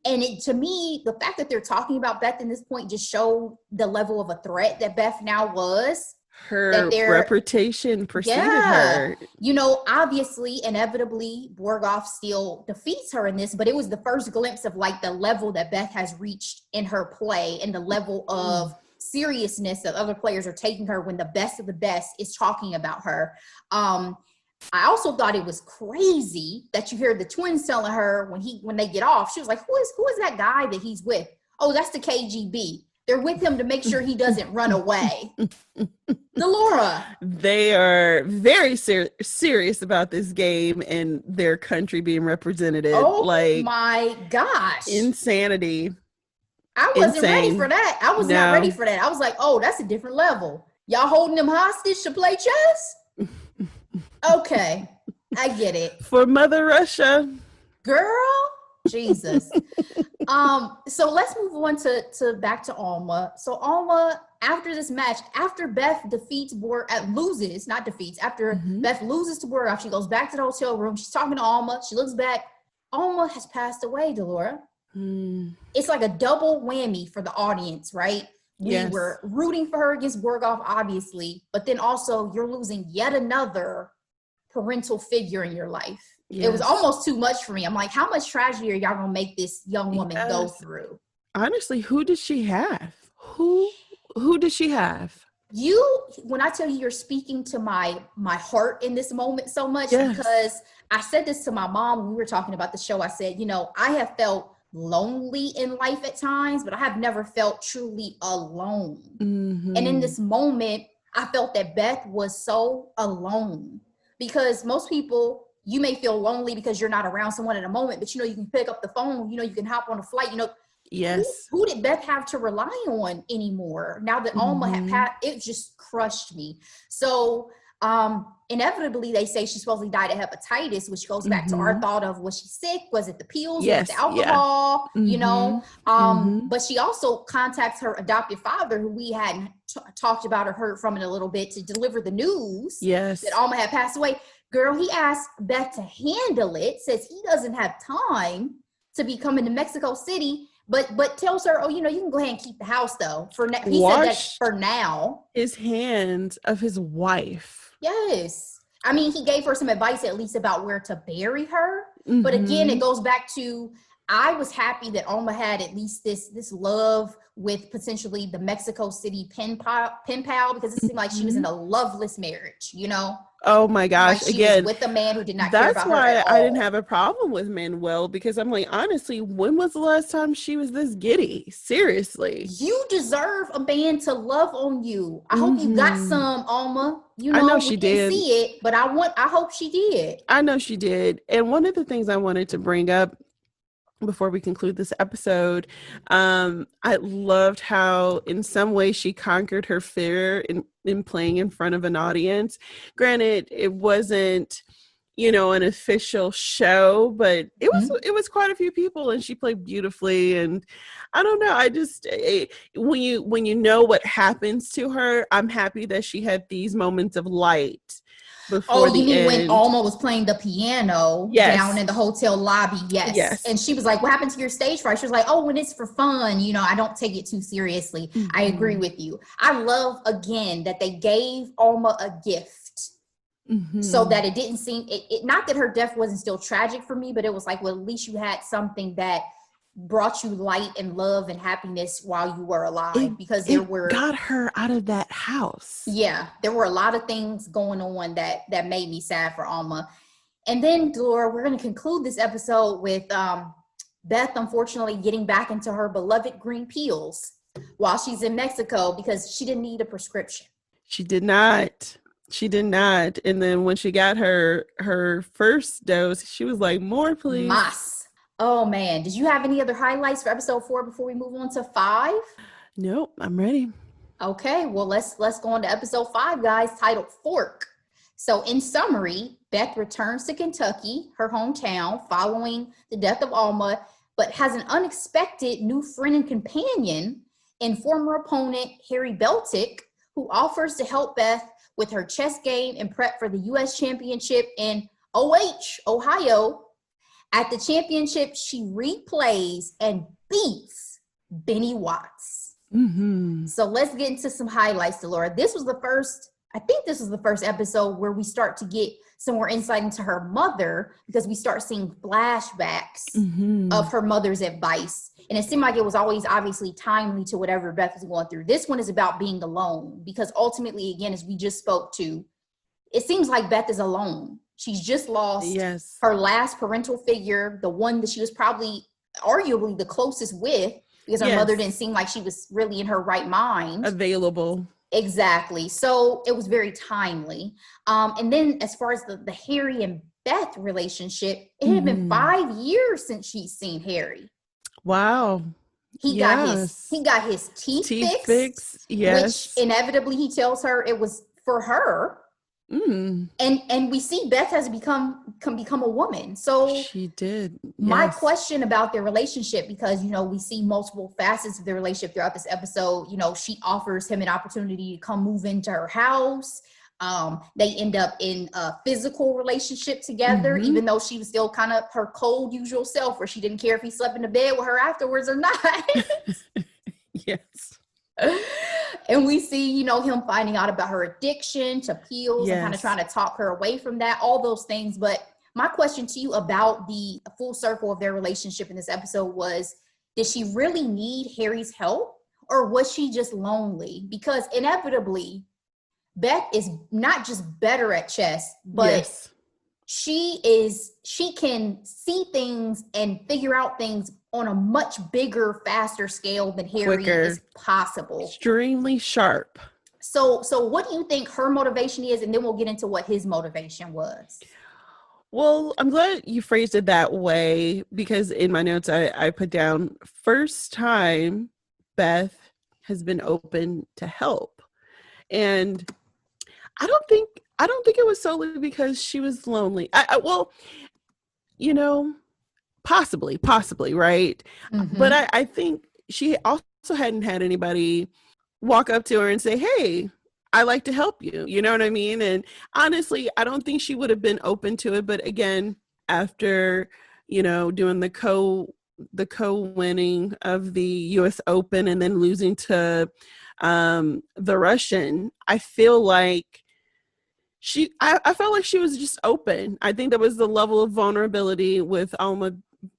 And to me, the fact that they're talking about Beth in this point just showed the level of a threat that Beth now was. Her reputation preceded her. Obviously, inevitably, Borgov still defeats her in this, but it was the first glimpse of like the level that Beth has reached in her play and the level of seriousness that other players are taking her when the best of the best is talking about her. I also thought it was crazy that you hear the twins telling her when they get off, she was like, who is that guy that he's with? Oh, that's the KGB. They're with him to make sure he doesn't run away. Delora. They are very serious about this game and their country being represented. Oh, my gosh. Insanity. I wasn't ready for that. I was not ready for that. I was like, oh, that's a different level. Y'all holding them hostage to play chess? Okay, I get it. For Mother Russia. Girl, Jesus. So let's move on to back to Alma. So Alma, after this match, after Beth defeats Beth loses to Borgov, she goes back to the hotel room. She's talking to Alma. She looks back. Alma has passed away, Delora. It's like a double whammy for the audience, right? We were rooting for her against Borgov, obviously, but then also you're losing yet another parental figure in your life. Yes. It was almost too much for me. I'm like, how much tragedy are y'all gonna make this young woman go through? Honestly, who does she have? Who does she have? When I tell you, you're speaking to my heart in this moment so much, because I said this to my mom when we were talking about the show. I said, I have felt lonely in life at times, but I have never felt truly alone. And in this moment, I felt that Beth was so alone, because most people, you may feel lonely because you're not around someone at a moment, but you can pick up the phone, you can hop on a flight, Yes. Who did Beth have to rely on anymore? Now that Alma had passed, it just crushed me. So inevitably, they say she supposedly died of hepatitis, which goes back to our thought of, was she sick? Was it the pills? Was it the alcohol? But she also contacts her adoptive father, who we hadn't talked about or heard from in a little bit, to deliver the news that Alma had passed away. Girl, he asked Beth to handle it, says he doesn't have time to be coming to Mexico City, but tells her, you can go ahead and keep the house though. He said that for now. His hands of his wife. Yes. I mean, he gave her some advice at least about where to bury her. But again, it goes back to, I was happy that Alma had at least this love with potentially the Mexico City pen pal, because it seemed like she was in a loveless marriage, you know? Oh my gosh. Like she Again, was with a man who did not care that's about her at why I didn't all. have a problem with Manuel, because I'm like, honestly, when was the last time she was this giddy? Seriously. You deserve a man to love on you. I hope you got some, Alma. You I know, know we she didn't did. see it, but I hope she did. I know she did. And one of the things I wanted to bring up before we conclude this episode, I loved how in some way she conquered her fear in playing in front of an audience. Granted, it wasn't, you know, an official show, but it was quite a few people, and she played beautifully. And I don't know, I just when you know what happens to her, I'm happy that she had these moments of light before the you mean end. when Alma was playing the piano down in the hotel lobby? Yes. And she was like, what happened to your stage fright? She was like, oh, when it's for fun, you know, I don't take it too seriously. I agree with you. I love, again, that they gave Alma a gift so that it didn't seem, it not that her death wasn't still tragic for me, but it was like, well, at least you had something that brought you light and love and happiness while you were alive, because there were got her out of that house. Yeah, there were a lot of things going on that made me sad for Alma. And then, Laura, we're going to conclude this episode with Beth unfortunately getting back into her beloved green pills while she's in Mexico because she didn't need a prescription. She did not. And then when she got her first dose, she was like, more please. Mas. Oh man, did you have any other highlights for episode 4 before we move on to 5? Nope, I'm ready. Okay, well let's go on to episode 5, guys, titled Fork. So in summary, Beth returns to Kentucky, her hometown, following the death of Alma, but has an unexpected new friend and companion in former opponent Harry Beltic, who offers to help Beth with her chess game and prep for the U.S. Championship in Ohio. At the championship, she replays and beats Benny Watts. So let's get into some highlights, Delora. I think this was the first episode where we start to get some more insight into her mother, because we start seeing flashbacks of her mother's advice. And it seemed like it was always obviously timely to whatever Beth was going through. This one is about being alone, because ultimately, again, as we just spoke to, it seems like Beth is alone. She's just lost her last parental figure, the one that she was probably arguably the closest with, because her mother didn't seem like she was really in her right mind. Available. Exactly. So it was very timely. And then as far as the Harry and Beth relationship, it had been 5 years since she's seen Harry. Wow. He got his teeth fixed. Which inevitably he tells her it was for her. And we see Beth has become a woman. So she did. My question about their relationship, because you know we see multiple facets of their relationship throughout this episode. You know, she offers him an opportunity to come move into her house. They end up in a physical relationship together, even though she was still kind of her cold usual self, where she didn't care if he slept in the bed with her afterwards or not. Yes. And we see, you know, him finding out about her addiction to pills and kind of trying to talk her away from that, all those things. But my question to you about the full circle of their relationship in this episode was, did she really need Harry's help, or was she just lonely? Because inevitably, Beth is not just better at chess, but she can see things and figure out things on a much bigger, faster scale than Harry is possible. Extremely sharp. So what do you think her motivation is? And then we'll get into what his motivation was. Well, I'm glad you phrased it that way, because in my notes, I put down first time Beth has been open to help. And I don't think it was solely because she was lonely. Well, you know, possibly, right? But I think she also hadn't had anybody walk up to her and say, hey, I like to help you. You know what I mean? And honestly, I don't think she would have been open to it. But again, after, you know, doing the co-winning of the US Open and then losing to the Russian, I feel like I felt like she was just open. I think there was the level of vulnerability with Alma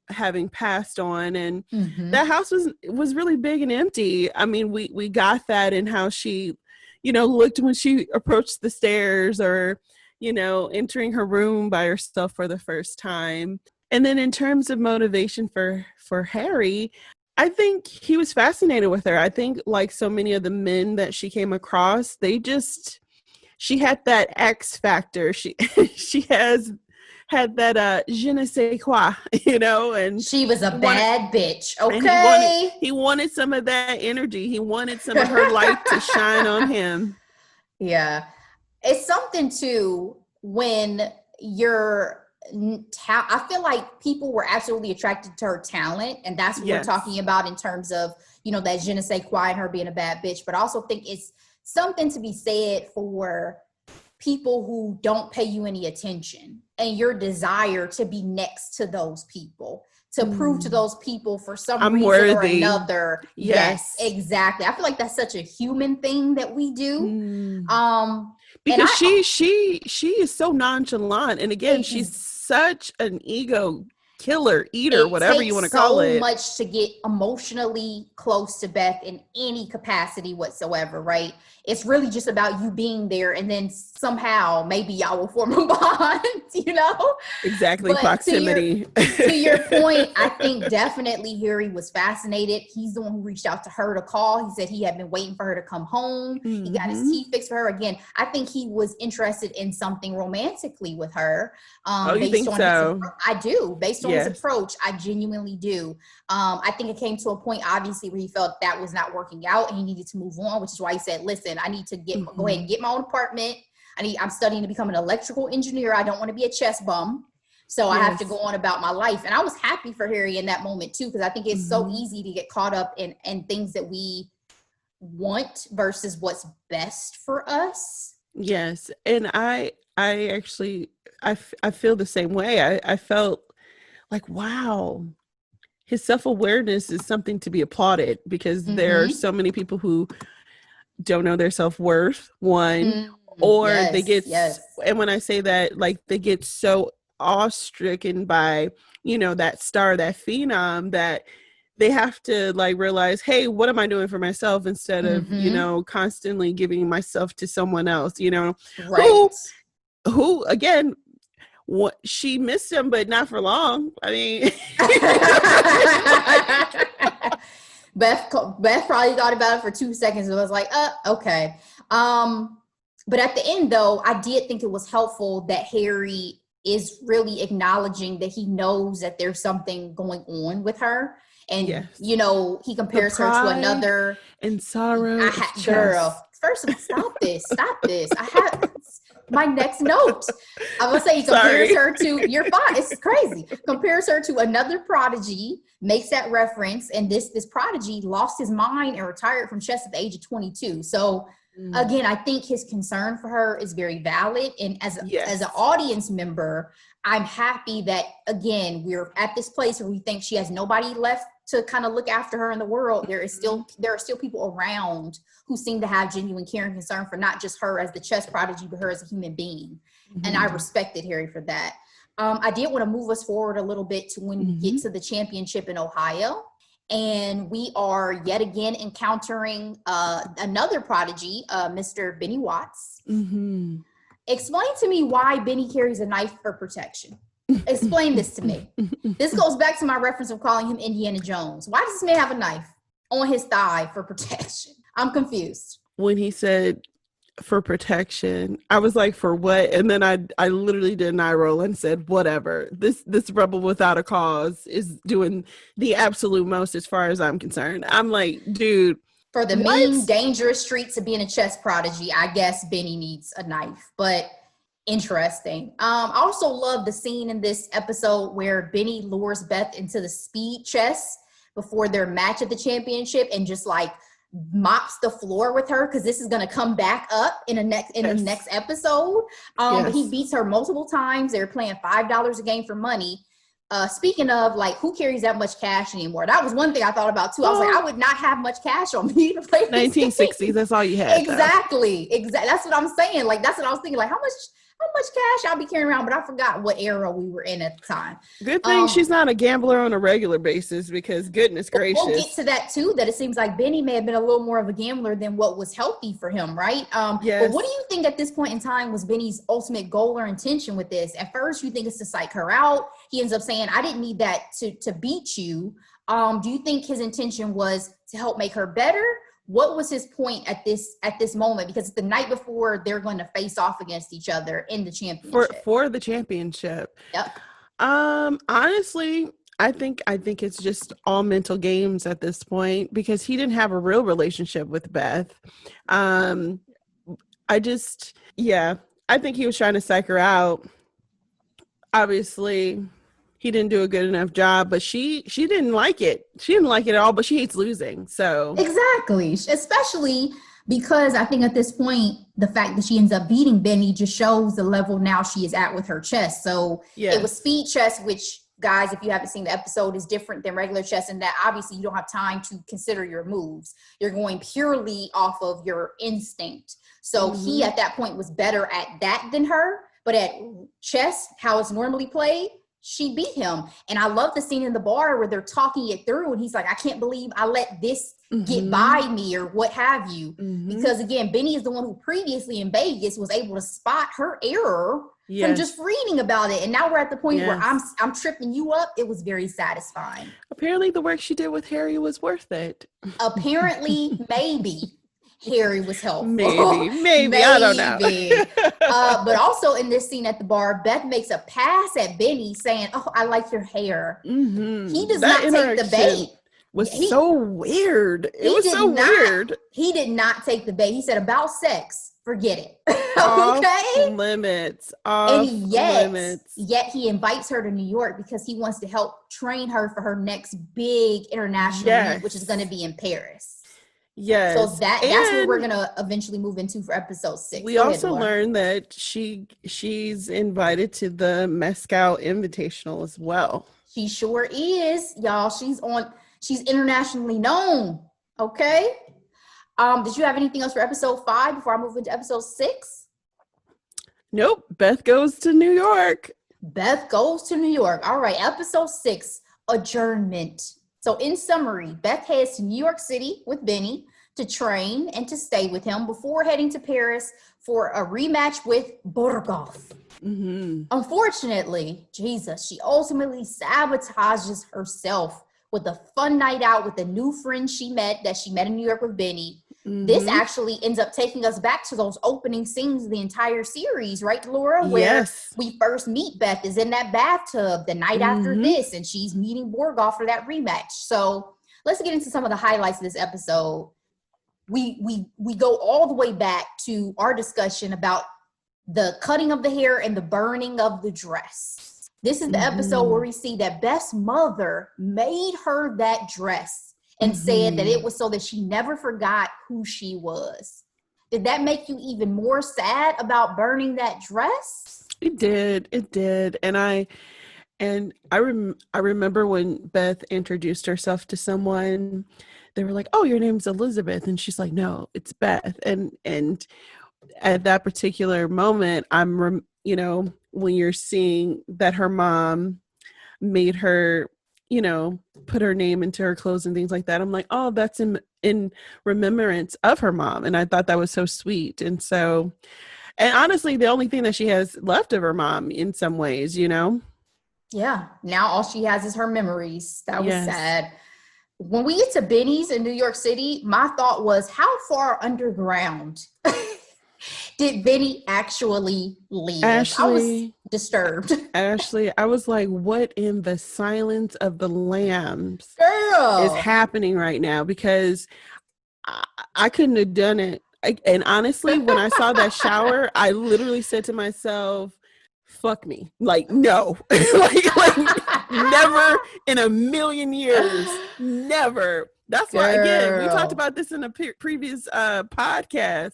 having passed on, and Mm-hmm. that house was really big and empty. I mean, we got that in how she, looked when she approached the stairs, or entering her room by herself for the first time. And then in terms of motivation for Harry, I think he was fascinated with her. I think, like so many of the men that she came across, she had that X factor. She has had that je ne sais quoi, and She was a bad bitch. and Okay. he wanted some of that energy. He wanted some of her light to shine on him. Yeah. It's something too when you're I feel like people were absolutely attracted to her talent, and that's what Yes. we're talking about in terms of that je ne sais quoi and her being a bad bitch. But I also think it's something to be said for people who don't pay you any attention, and your desire to be next to those people, to prove to those people for some I'm reason worthy. or another. Yes, exactly. I feel like that's such a human thing that we do. Because she is so nonchalant, and again, she's such an ego killer, eater, whatever you want to call it. So much to get emotionally close to Beth in any capacity whatsoever, right? It's really just about you being there, and then somehow maybe y'all will form a bond, Exactly, but proximity. To your point, I think definitely Harry was fascinated. He's the one who reached out to her to call. He said he had been waiting for her to come home. Mm-hmm. He got his teeth fixed for her. Again, I think he was interested in something romantically with her. You think so? I do. Based on his approach, I genuinely do. I think it came to a point, obviously, where he felt that was not working out and he needed to move on, which is why he said, listen, I need to go ahead and get my own apartment. I'm studying to become an electrical engineer. I don't want to be a chess bum. So I have to go on about my life. And I was happy for Harry in that moment too, because I think it's so easy to get caught up in things that we want versus what's best for us. Yes. And I actually, I feel the same way. I felt like, wow, his self-awareness is something to be applauded, because there are so many people who don't know their self-worth, or they get, and when I say that, like, they get so awe-stricken by, that star, that phenom, that they have to like realize, hey, what am I doing for myself, instead of, constantly giving myself to someone else, right. Who again, what, she missed him, but not for long. I mean, Beth probably thought about it for 2 seconds and was like, okay. But at the end, though, I did think it was helpful that Harry is really acknowledging that he knows that there's something going on with her. And, he compares her to another. And sorrow. Girl, first of all, stop this. I have my next note. I will say he compares her to, you're fine. It's crazy. Compares her to another prodigy, makes that reference. And this prodigy lost his mind and retired from chess at the age of 22. So again, I think his concern for her is very valid. And as an audience member, I'm happy that, again, we're at this place where we think she has nobody left to kind of look after her in the world. There are still people around who seem to have genuine care and concern for not just her as the chess prodigy, but her as a human being. And I respected Harry for that. I did want to move us forward a little bit to when we get to the championship in Ohio. And we are yet again encountering another prodigy, Mr. Benny Watts. Explain to me why Benny carries a knife for protection. Explain this to me. This goes back to my reference of calling him Indiana Jones. Why does this man have a knife on his thigh for protection? I'm confused. When he said for protection, I was like, for what? And then I literally did an eye roll and said, whatever. This rebel without a cause is doing the absolute most as far as I'm concerned. I'm like, dude. For the mean, dangerous streets of being a chess prodigy, I guess Benny needs a knife. But interesting. I also love the scene in this episode where Benny lures Beth into the speed chess before their match at the championship and just like mops the floor with her, because this is going to come back up in the next episode. But he beats her multiple times. They're playing $5 a game for money. Speaking of, like, who carries that much cash anymore? That was one thing I thought about too. I was like, I would not have much cash on me to play 1960s. That's all you had. Exactly. That's what I'm saying. Like, that's what I was thinking. Like, how how much cash I'll be carrying around, but I forgot what era we were in at the time. Good thing she's not a gambler on a regular basis, because goodness gracious. We'll get to that too, that it seems like Benny may have been a little more of a gambler than what was healthy for him, right? Yes. But what do you think at this point in time was Benny's ultimate goal or intention with this? At first, you think it's to psych her out. He ends up saying, I didn't need that to beat you. Do you think his intention was to help make her better? What was his point at this moment? Because it's the night before they're going to face off against each other in the championship. For the championship. Yep. Honestly, I think it's just all mental games at this point, because he didn't have a real relationship with Beth. I think he was trying to psych her out. Obviously, he didn't do a good enough job, but she didn't like it. She didn't like it at all, but she hates losing. So exactly, especially because I think at this point, the fact that she ends up beating Benny just shows the level now she is at with her chess. So It was speed chess, which, guys, if you haven't seen the episode, is different than regular chess in that obviously you don't have time to consider your moves. You're going purely off of your instinct. So he at that point was better at that than her, but at chess, how it's normally played, she beat him. And I love the scene in the bar where they're talking it through and he's like, I can't believe I let this get by me or what have you. Because again, Benny is the one who previously in Vegas was able to spot her error from just reading about it. And now we're at the point where I'm tripping you up. It was very satisfying. Apparently the work she did with Harry was worth it. Apparently, maybe. Harry was helpful. Maybe. I don't know. But also in this scene at the bar, Beth makes a pass at Benny saying, oh, I like your hair. He does not take the bait. Was so weird. It was so weird. He did not take the bait. He said, about sex, forget it. Okay? Limits. Yet he invites her to New York because he wants to help train her for her next big international meet, which is going to be in Paris. Yes. So that's what we're going to eventually move into for episode 6. We also learned that she's invited to the Mezcal Invitational as well. She sure is, y'all. She's internationally known. Okay. Did you have anything else for episode 5 before I move into episode 6? Nope. Beth goes to New York. All right. Episode 6, adjournment. So in summary, Beth heads to New York City with Benny to train and to stay with him before heading to Paris for a rematch with Borgoff. Unfortunately, she ultimately sabotages herself with a fun night out with a new friend she met in New York with Benny. This actually ends up taking us back to those opening scenes of the entire series, right, Laura? Where we first meet Beth is in that bathtub the night after this, and she's meeting Borgoff for that rematch. So let's get into some of the highlights of this episode. We go all the way back to our discussion about the cutting of the hair and the burning of the dress. This is the episode where we see that Beth's mother made her that dress and said that it was so that she never forgot who she was. Did that make you even more sad about burning that dress? It did. And I remember when Beth introduced herself to someone, they were like, oh, your name's Elizabeth. And she's like, no, it's Beth. And at that particular moment, when you're seeing that her mom made her, put her name into her clothes and things like that, I'm like, oh, that's in remembrance of her mom. And I thought that was so sweet. And honestly, the only thing that she has left of her mom in some ways, Yeah. Now all she has is her memories. That was sad. When we get to Benny's in New York City, my thought was, how far underground did Benny actually live? I was disturbed. Ashley, I was like, what in the silence of the lambs is happening right now? Because I couldn't have done it. And honestly, when I saw that shower, I literally said to myself, fuck me. Like, no. like never in a million years. Never. That's why, again, we talked about this in a previous podcast.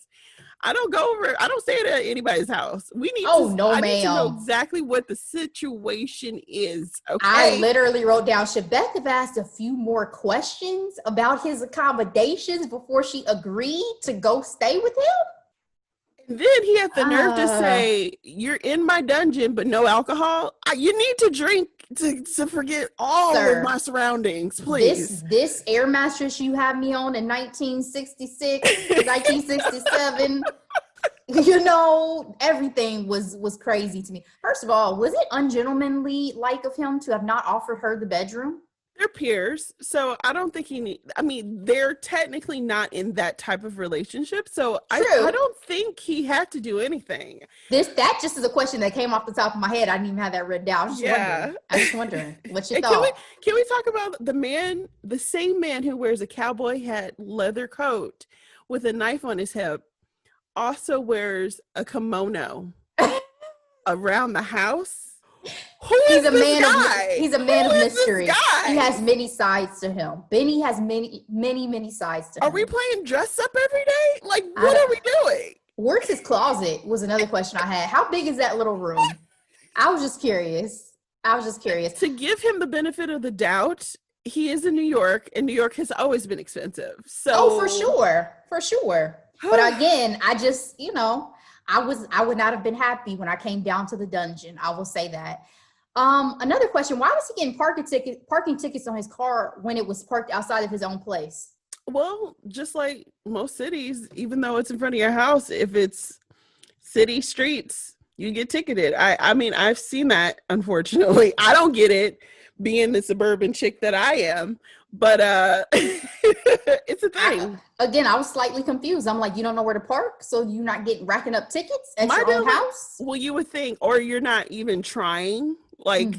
I don't stay at anybody's house. I need to know exactly what the situation is. Okay. I literally wrote down, should Beth have asked a few more questions about his accommodations before she agreed to go stay with him? And then he had the nerve to say, "You're in my dungeon, but no alcohol. You need to drink to forget all of my surroundings, please." This air mattress you have me on in 1966, 1967, you know, everything was crazy to me. First of all, was it ungentlemanly like of him to have not offered her the bedroom? They're peers, so I don't think they're technically not in that type of relationship, so I don't think he had to do anything. That just is a question that came off the top of my head. I didn't even have that written down. I'm just wondering what's your thought? Can we talk about the same man who wears a cowboy hat, leather coat with a knife on his hip, also wears a kimono around the house? He's a man of mystery. He has many sides to him. Benny has many sides to him. Are we playing dress up every day? Like, what are we doing? Where's his closet was another question I had. How big is that little room? I was just curious. To give him the benefit of the doubt, he is in New York, and New York has always been expensive. So for sure. But again, I just, I would not have been happy when I came down to the dungeon. I will say that. Another question, why was he getting parking tickets on his car when it was parked outside of his own place? Well, just like most cities, even though it's in front of your house, if it's city streets, you get ticketed. I mean, I've seen that, unfortunately. I don't get it, being the suburban chick that I am, but it's a thing. I was slightly confused. I'm like, you don't know where to park, so you're not racking up tickets at your own house? Well, you would think, or you're not even trying. Like,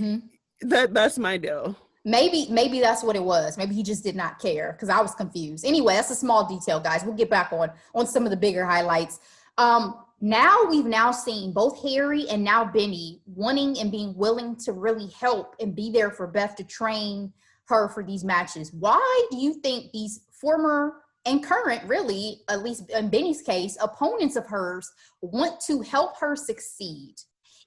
that's my deal. Maybe that's what it was. Maybe he just did not care, because I was confused. Anyway, that's a small detail, guys. We'll get back on some of the bigger highlights. We've now seen both Harry and now Benny wanting and being willing to really help and be there for Beth to train her for these matches. Why do you think these former and current, really, at least in Benny's case, opponents of hers want to help her succeed?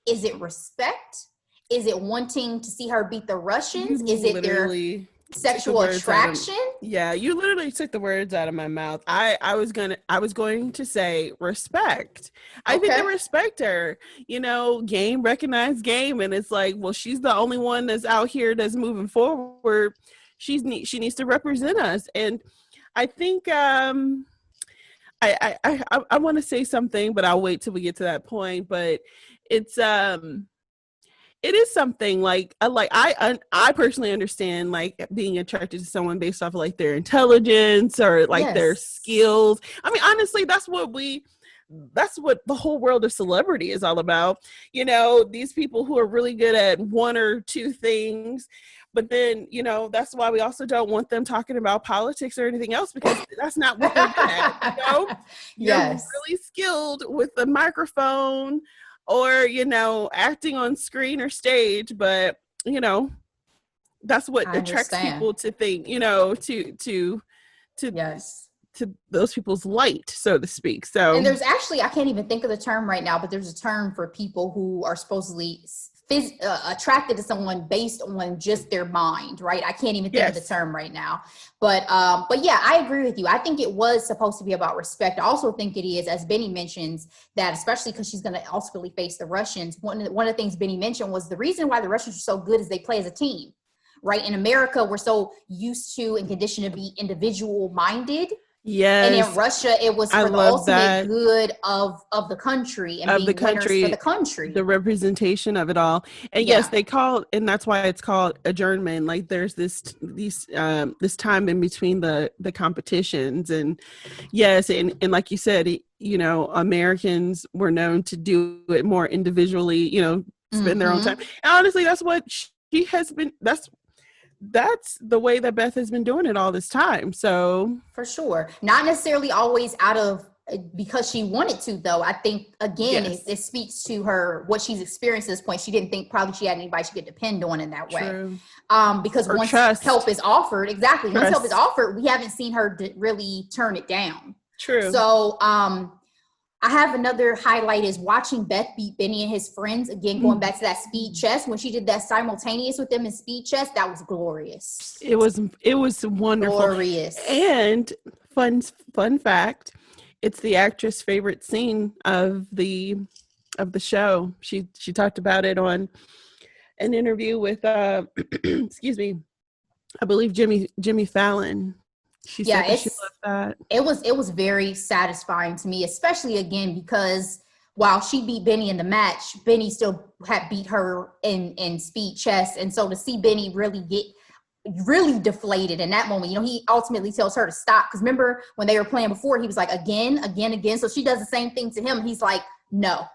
Is it respect? Is it wanting to see her beat the Russians? Is it their sexual attraction? Yeah, you literally took the words out of my mouth. I was going to say respect. I think they respect her. Game, recognize game, and it's like, well, she's the only one that's out here that's moving forward. She needs to represent us, and I think I want to say something, but I'll wait till we get to that point. But it is something like I personally understand, like, being attracted to someone based off of like their intelligence or like their skills. I mean, honestly, that's what the whole world of celebrity is all about. These people who are really good at one or two things, but then, that's why we also don't want them talking about politics or anything else, because that's not what they're good at. You're really skilled with the microphone, or, acting on screen or stage, but, that's what attracts people to think, to those people's light, so to speak. So, and there's actually, I can't even think of the term right now, but there's a term for people who are supposedly attracted to someone based on just their mind, right? I can't even think of the term right now, but yeah, I agree with you. I think it was supposed to be about respect. I also think it is, as Benny mentions, that especially because she's going to ultimately face the Russians. One of the things Benny mentioned was the reason why the Russians are so good is they play as a team, right? In America, we're so used to and conditioned to be individual minded. Yes. And in Russia, it was for the ultimate good of the country and being winners for the country. The representation of it all. And yes, and that's why it's called adjournment. Like, there's this time in between the competitions. And yes, and like you said, Americans were known to do it more individually, spend their own time. And honestly, that's what she has been. That's the way that Beth has been doing it all this time. So for sure, not necessarily always because she wanted to, though. I think, again, it speaks to her, what she's experienced at this point. She didn't think probably she had anybody she could depend on in that way. Because once help is offered, once help is offered, we haven't seen her really turn it down. True. So, I have another highlight is watching Beth beat Benny and his friends. Again, going back to that speed chess, when she did that simultaneous with them in speed chess, that was glorious. It was wonderful. Glorious. And fun fact, it's the actress' favorite scene of the show. She talked about it on an interview with excuse me, I believe Jimmy Fallon. She said that she loved that. It was very satisfying to me, especially again because while she beat Benny in the match, Benny still had beat her in speed chess, and so to see Benny really get really deflated in that moment, you know, he ultimately tells her to stop, because remember when they were playing before, he was like again, so she does the same thing to him. He's like, no,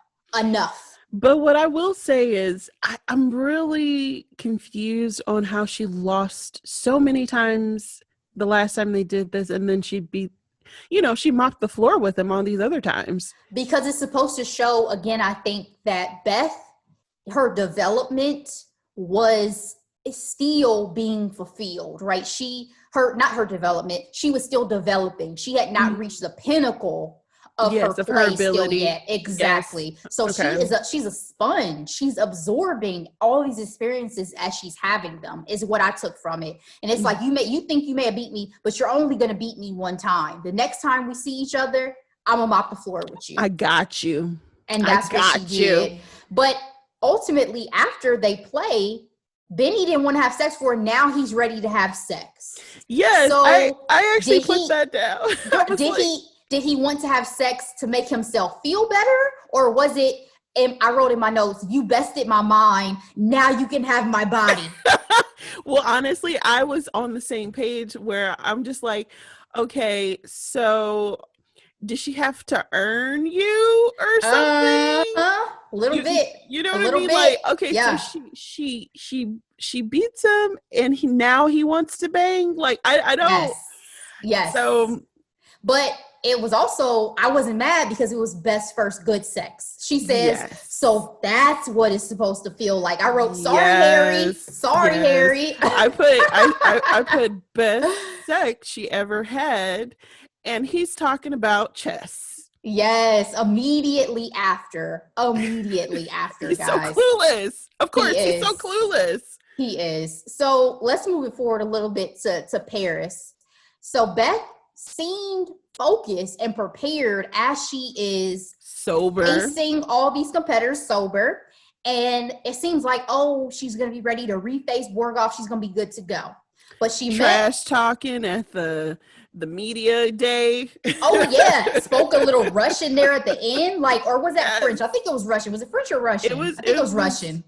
enough. But what I will say is I'm really confused on how she lost so many times the last time they did this, and then she beat, you know, she mopped the floor with him all these other times. Because it's supposed to show, again, I think that Beth, her development was still being fulfilled, right? Not her development, she was still developing. She had not reached the pinnacle of her ability yet. Exactly. Yes. So okay. She's a sponge. She's absorbing all these experiences as she's having them, is what I took from it. And it's like, you think you may have beat me, but you're only going to beat me one time. The next time we see each other, I'm going to mop the floor with you. I got you. And that's what she did. But ultimately, after they play, Benny didn't want to have sex for her. Now he's ready to have sex. Yes, so I actually put that down. Did he want to have sex to make himself feel better? Or was it, and I wrote in my notes, you bested my mind, now you can have my body? Well, honestly, I was on the same page where I'm just like, okay, so did she have to earn you or something? A little bit. You know what I mean? Like, okay, yeah. So she beats him and now he wants to bang. Like, I don't. Yes. So, but it was also, I wasn't mad because it was best first good sex. She says, so that's what it's supposed to feel like. I wrote, sorry, Harry. Sorry, Harry. I put best sex she ever had. And he's talking about chess. Yes, immediately after, he's guys. So clueless. Of course, he's so clueless. He is. So let's move it forward a little bit to Paris. So Beth seemed focused and prepared as she is sober, facing all these competitors sober. And it seems like, she's going to be ready to reface Borghoff. She's going to be good to go. But she trash talking at the media day. Oh yeah, spoke a little Russian there at the end, like, or was that French? I think it was Russian. Was it French or Russian? I think it was Russian.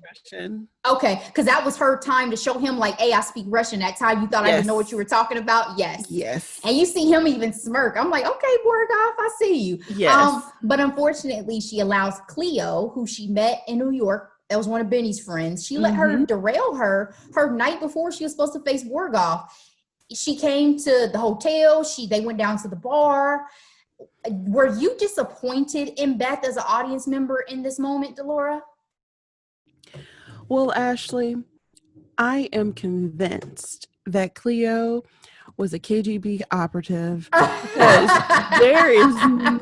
Okay, because that was her time to show him, like, hey, I speak Russian. That time you thought I didn't know what you were talking about. Yes. And you see him even smirk. I'm like, okay, Borghoff, I see you. Yes. But unfortunately, she allows Cleo, who she met in New York. That was one of Benny's friends. She let her derail her night before she was supposed to face Borghoff. She came to the hotel. They went down to the bar. Were you disappointed in Beth as an audience member in this moment, Delora? Well, Ashley, I am convinced that Cleo was a KGB operative because there is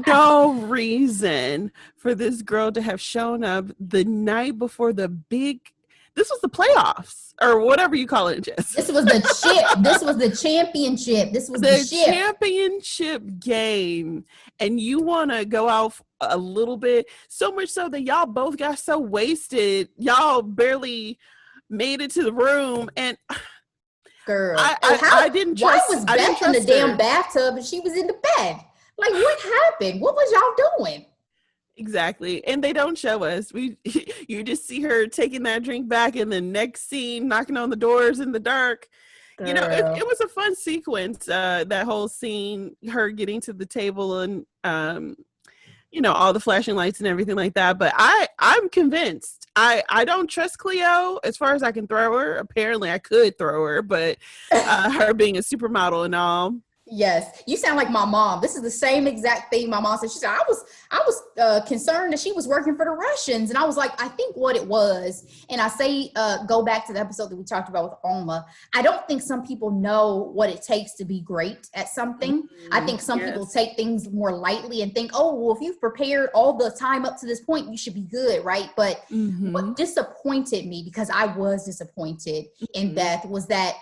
no reason for this girl to have shown up the night before this was the playoffs or whatever you call it in chess. This was the chip. This was the championship. This was the championship game. And you want to go out a little bit, so much so that y'all both got so wasted. Y'all barely made it to the room. And girl, I didn't trust. Why was Beth in the damn bathtub and she was in the bed? Like, what happened? What was y'all doing? Exactly. And they don't show us. You just see her taking that drink back in the next scene, knocking on the doors in the dark. Girl. You know, it was a fun sequence, that whole scene, her getting to the table and, all the flashing lights and everything like that. But I'm convinced. I don't trust Cleo as far as I can throw her. Apparently I could throw her, but her being a supermodel and all. Yes, you sound like my mom. This is the same exact thing my mom said. She said, I was concerned that she was working for the Russians. And I was like, I think what it was, and I say, go back to the episode that we talked about with Alma. I don't think some people know what it takes to be great at something. I think some people take things more lightly and think, if you've prepared all the time up to this point, you should be good, right? But what disappointed me, because I was disappointed in Beth, was that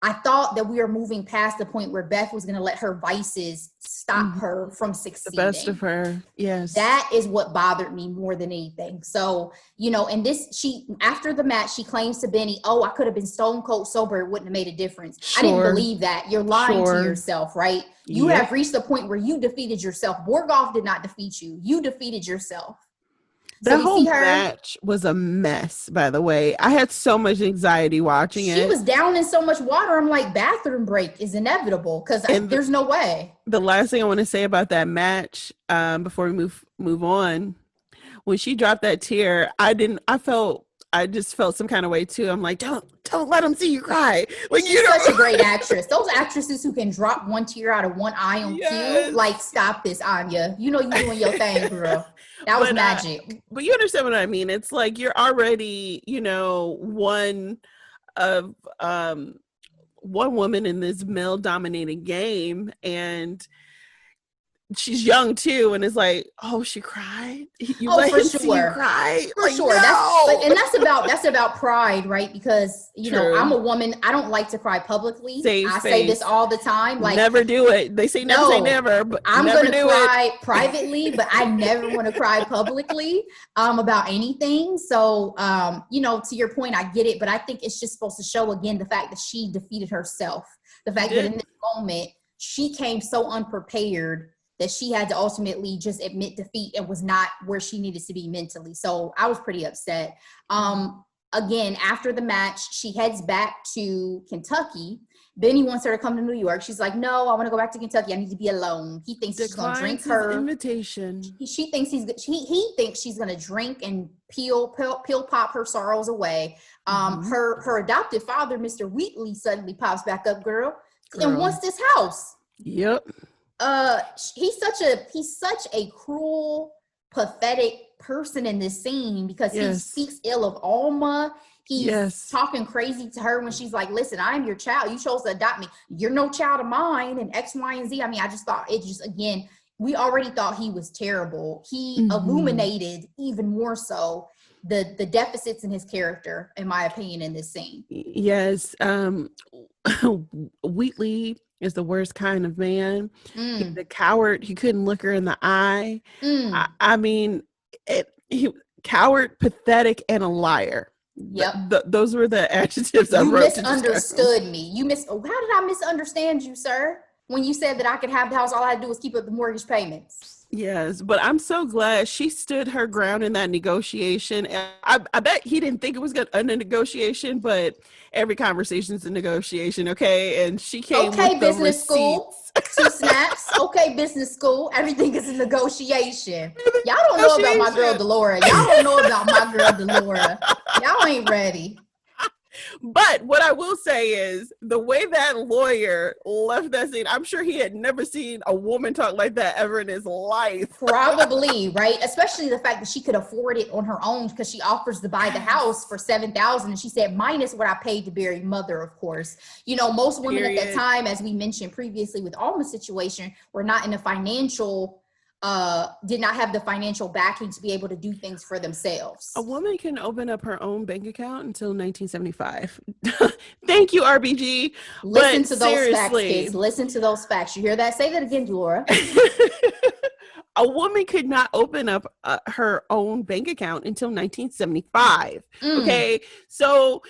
I thought that we were moving past the point where Beth was going to let her vices stop her from succeeding. The best of her. Yes. That is what bothered me more than anything. So, you know, and after the match, she claims to Benny, oh, I could have been stone cold sober. It wouldn't have made a difference. Sure. I didn't believe that. You're lying to yourself, right? You have reached the point where you defeated yourself. Borghoff did not defeat you. You defeated yourself. The whole match was a mess, by the way. I had so much anxiety watching it. She was down in so much water. I'm like, bathroom break is inevitable because there's no way. The last thing I want to say about that match, before we move on, when she dropped that tear, I just felt some kind of way too. I'm like, don't let them see you cry. Like, she's such a great actress. Those actresses who can drop one tear out of one eye on cue, like, stop this, Anya. You know you doing your thing, girl. That was magic. But you understand what I mean? It's like you're already, you know, one woman in this male-dominated game, and she's young too, and it's like, oh, she cried. You let him see you cry. For sure. No. That's about pride, right? Because you know, I'm a woman. I don't like to cry publicly. I say this all the time. Like, never do it. They say never say never, but I'm gonna cry privately, but I never want to cry publicly about anything. So you know, to your point, I get it, but I think it's just supposed to show again the fact that she defeated herself. The fact that in this moment she came so unprepared that she had to ultimately just admit defeat and was not where she needed to be mentally. So I was pretty upset. Again, after the match, she heads back to Kentucky. Benny wants her to come to New York. She's like, no, I want to go back to Kentucky. I need to be alone. He thinks she's going to drink her invitation. He thinks he thinks she's going to drink and peel pop her sorrows away. Her adopted father, Mr. Wheatley, suddenly pops back up, girl. And wants this house. Yep. He's such a cruel, pathetic person in this scene because he speaks ill of Alma. He's talking crazy to her when she's like, listen, I'm your child. You chose to adopt me. You're no child of mine, and X, Y, and Z. I mean, I just thought again, we already thought he was terrible. He illuminated even more so the deficits in his character, in my opinion, in this scene. Yes. Wheatley is the worst kind of man. He's a coward. He couldn't look her in the eye. I mean, coward, pathetic, and a liar. Yep. Those were the adjectives I wrote. You misunderstood me. How did I misunderstand you, sir? When you said that I could have the house, all I had to do was keep up the mortgage payments. Yes, but I'm so glad she stood her ground in that negotiation. And I bet he didn't think it was a negotiation, but every conversation's a negotiation, okay? And she came with business school. 2 snaps. Okay, business school. Everything is a negotiation. Y'all don't know about my girl Delora. Y'all ain't ready. But what I will say is the way that lawyer left that scene, I'm sure he had never seen a woman talk like that ever in his life. Probably, right? Especially the fact that she could afford it on her own because she offers to buy the house for $7,000 and she said minus what I paid to bury mother, of course. You know, most women at that time, as we mentioned previously with Alma's situation, were not in a financial did not have the financial backing to be able to do things for themselves. A woman can open up her own bank account until 1975. Thank you, RBG. Listen to those facts, kids. Listen to those facts. You hear that? Say that again, Laura. A woman could not open up her own bank account until 1975. Okay, so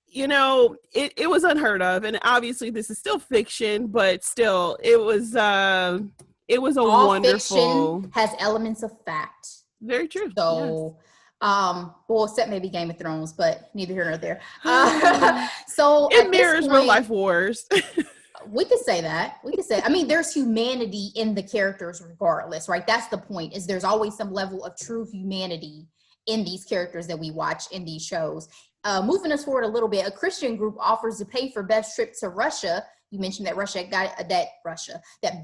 you know it was unheard of, and obviously this is still fiction, but still it was all wonderful. Fiction has elements of fact. Very true. So, well, except maybe Game of Thrones, but neither here nor there. So it mirrors real life wars. We could say that. I mean, there's humanity in the characters regardless, right? That's the point, is there's always some level of true humanity in these characters that we watch in these shows. Moving us forward a little bit, a Christian group offers to pay for Beth's trip to Russia. You mentioned that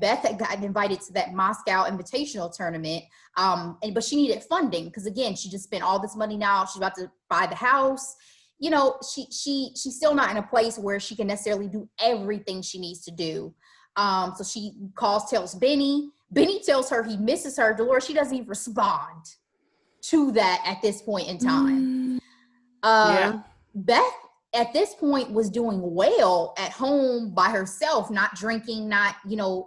Beth had gotten invited to that Moscow Invitational tournament, but she needed funding because again, she just spent all this money now. She's about to buy the house. You know, she's still not in a place where she can necessarily do everything she needs to do. So she tells Benny. Benny tells her he misses her. Dolores, she doesn't even respond to that at this point in time. Beth at this point was doing well at home by herself, not drinking, not,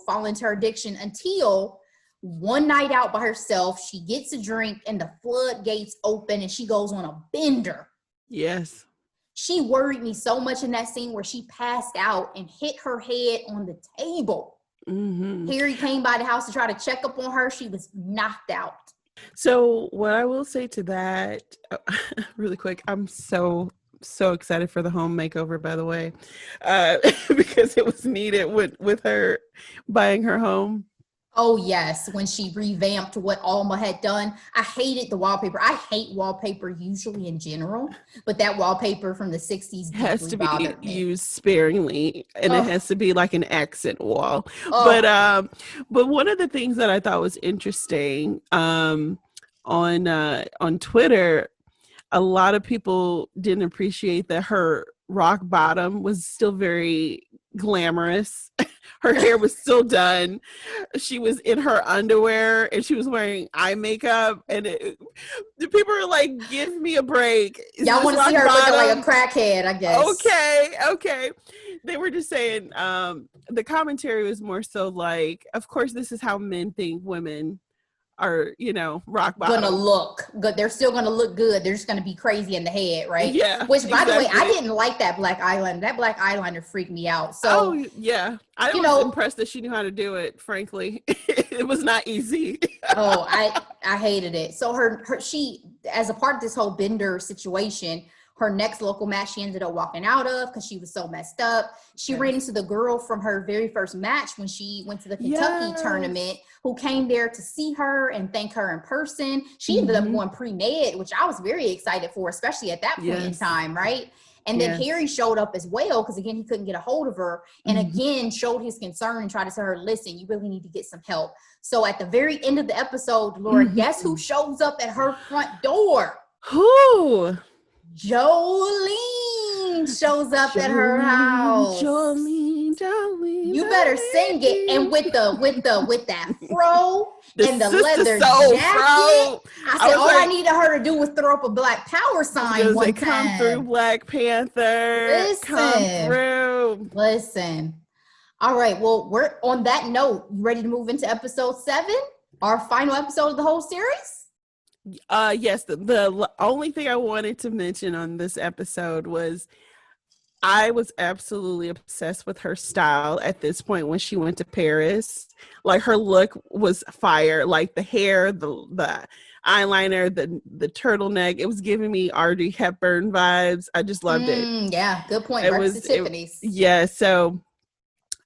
falling into her addiction, until one night out by herself, she gets a drink and the floodgates open and she goes on a bender. Yes. She worried me so much in that scene where she passed out and hit her head on the table. Mm-hmm. Harry came by the house to try to check up on her. She was knocked out. So what I will say to that, really quick, I'm so excited for the home makeover, by the way, because it was needed with her buying her home. Oh, yes. When she revamped what Alma had done. I hated the wallpaper. I hate wallpaper usually in general, but that wallpaper from the 60s has to be used sparingly, and it has to be like an accent wall. But one of the things that I thought was interesting on Twitter, a lot of people didn't appreciate that her rock bottom was still very glamorous. Her hair was still done. She was in her underwear and she was wearing eye makeup. And the people are like, give me a break. Y'all want to see her looking like a crackhead, I guess. Okay. They were just saying, the commentary was more so like, of course, this is how men think women are, rock bottom. Gonna look good. They're still gonna look good. They're just gonna be crazy in the head, right? Yeah. Which, by the way, I didn't like that black eyeliner. That black eyeliner freaked me out. So, yeah, I was impressed that she knew how to do it. Frankly, it was not easy. I hated it. So she, as a part of this whole bender situation, her next local match she ended up walking out of because she was so messed up. She ran into the girl from her very first match when she went to the Kentucky tournament, who came there to see her and thank her in person. She ended up going pre-med, which I was very excited for, especially at that point in time, right? And then Harry showed up as well because, again, he couldn't get a hold of her and, again, showed his concern and tried to tell her, listen, you really need to get some help. So at the very end of the episode, Laura, guess who shows up at her front door? Who? Jolene shows up at her house. Jolene. You better sing it, and with that fro and the leather jacket. I said all I needed her to do was throw up a Black Power sign one time. Come through, Black Panther. Come through. Listen. All right. Well, we're on that note. You ready to move into episode 7, our final episode of the whole series? Yes, the only thing I wanted to mention on this episode was I was absolutely obsessed with her style at this point when she went to Paris. Like, her look was fire. Like, the hair, the eyeliner, the turtleneck, it was giving me Audrey Hepburn vibes. I just loved it. Yeah, good point. Tiffany's. So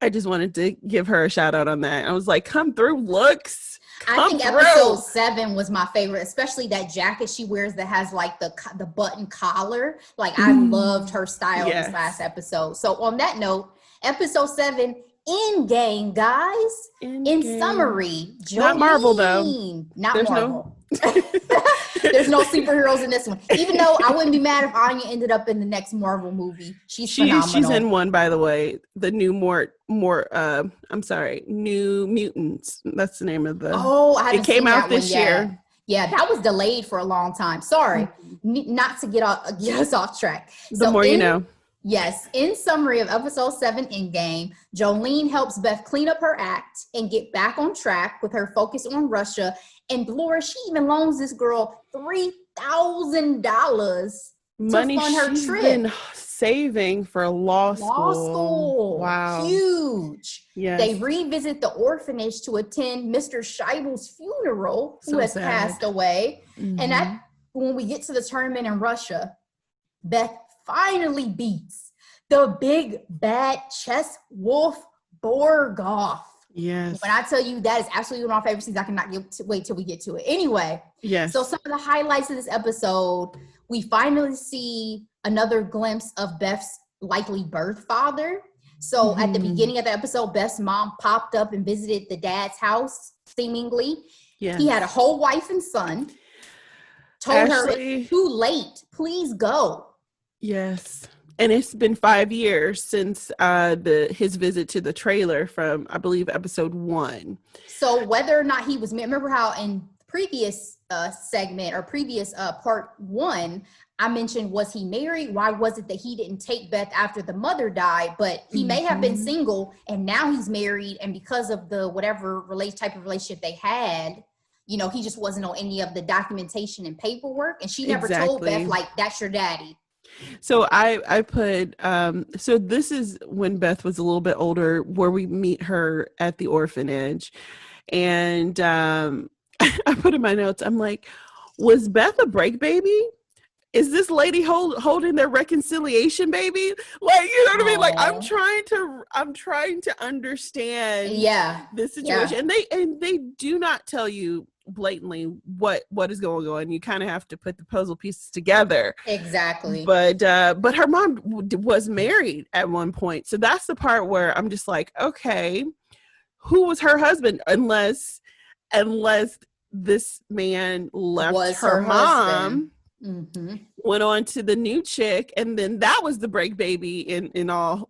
I just wanted to give her a shout out on that. I was like, come through, looks. I think episode 7 was my favorite, especially that jacket she wears that has like the button collar. Like, I loved her style in this last episode. So on that note, episode 7, Endgame, guys. In summary, Jolene, not Marvel though. Not Marvel. There's no superheroes in this one. Even though I wouldn't be mad if Anya ended up in the next Marvel movie. She's phenomenal. She's in one, by the way. The new New Mutants. That's the name of the. Oh, I haven't It came seen out that this one yet. year. Yeah, that was delayed for a long time. Sorry, not to get us off track. The more you know. Yes. In summary of episode 7, Endgame, Jolene helps Beth clean up her act and get back on track with her focus on Russia. And Laura, she even loans this girl $3,000 money to fund her she's trip. Been saving for law school. Wow. Huge. Yes. They revisit the orphanage to attend Mr. Scheibel's funeral, who has passed away. And when we get to the tournament in Russia, Beth finally beats the big bad chess wolf Borgoff. Yes. When I tell you that is absolutely one of my favorite scenes, I cannot wait till we get to it. Anyway, yes. So some of the highlights of this episode, we finally see another glimpse of Beth's likely birth father. So at the beginning of the episode, Beth's mom popped up and visited the dad's house, seemingly. Yes. He had a whole wife and son. Told her it's too late. Please go. Yes. And it's been 5 years since his visit to the trailer from, I believe, episode 1. So whether or not he was, remember how in previous segment or previous part 1, I mentioned, was he married? Why was it that he didn't take Beth after the mother died? But he may have been single and now he's married. And because of the whatever type of relationship they had, you know, he just wasn't on any of the documentation and paperwork. And she never told Beth, like, that's your daddy. So I put, so this is when Beth was a little bit older, where we meet her at the orphanage. And I put in my notes, I'm like, was Beth a break baby? Is this lady holding their reconciliation baby? Like, you know what I mean? Like, I'm trying to understand this situation. And they do not tell you blatantly what is going on. You kind of have to put the puzzle pieces together. Exactly. But her mom was married at one point. So that's the part where I'm just like, okay, who was her husband? Unless this man left her mom. Went on to the new chick, and then that was the break baby in all.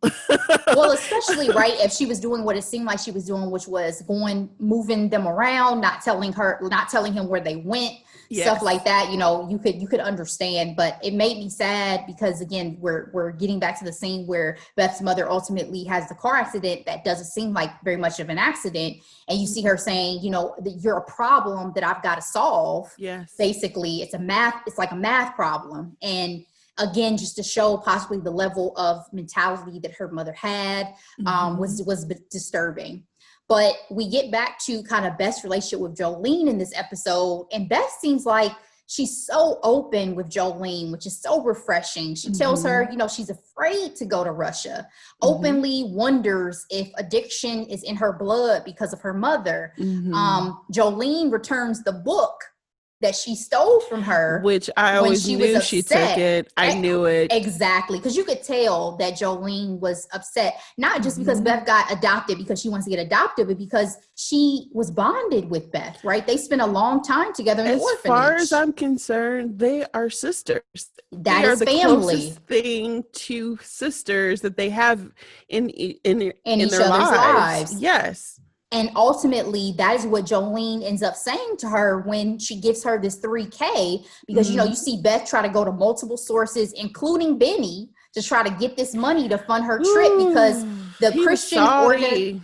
Well, especially if she was doing what it seemed like she was doing, which was moving them around, not telling him where they went, stuff like that. You know, you could understand, but it made me sad because, again, we're getting back to the scene where Beth's mother ultimately has the car accident that doesn't seem like very much of an accident, and you see her saying, you know, that you're a problem that I've got to solve. Yes, basically, it's like a math problem. And again, just to show possibly the level of mentality that her mother had, was disturbing. But we get back to kind of Beth's relationship with Jolene in this episode. And Beth seems like she's so open with Jolene, which is so refreshing. She tells her, you know, she's afraid to go to Russia, openly wonders if addiction is in her blood because of her mother. Jolene returns the book that she stole from her, which I always knew she took it. I knew it. Exactly. Because you could tell that Jolene was upset, not just because Beth got adopted because she wants to get adopted, but because she was bonded with Beth, right? They spent a long time together in the orphanage. As far as I'm concerned, they are sisters. That is family. Closest thing to sisters that they have in each other's lives. Yes. And ultimately, that is what Jolene ends up saying to her when she gives her this $3,000, because, you know, you see Beth try to go to multiple sources, incling Benny, to try to get this money to fund her trip because the Christian order.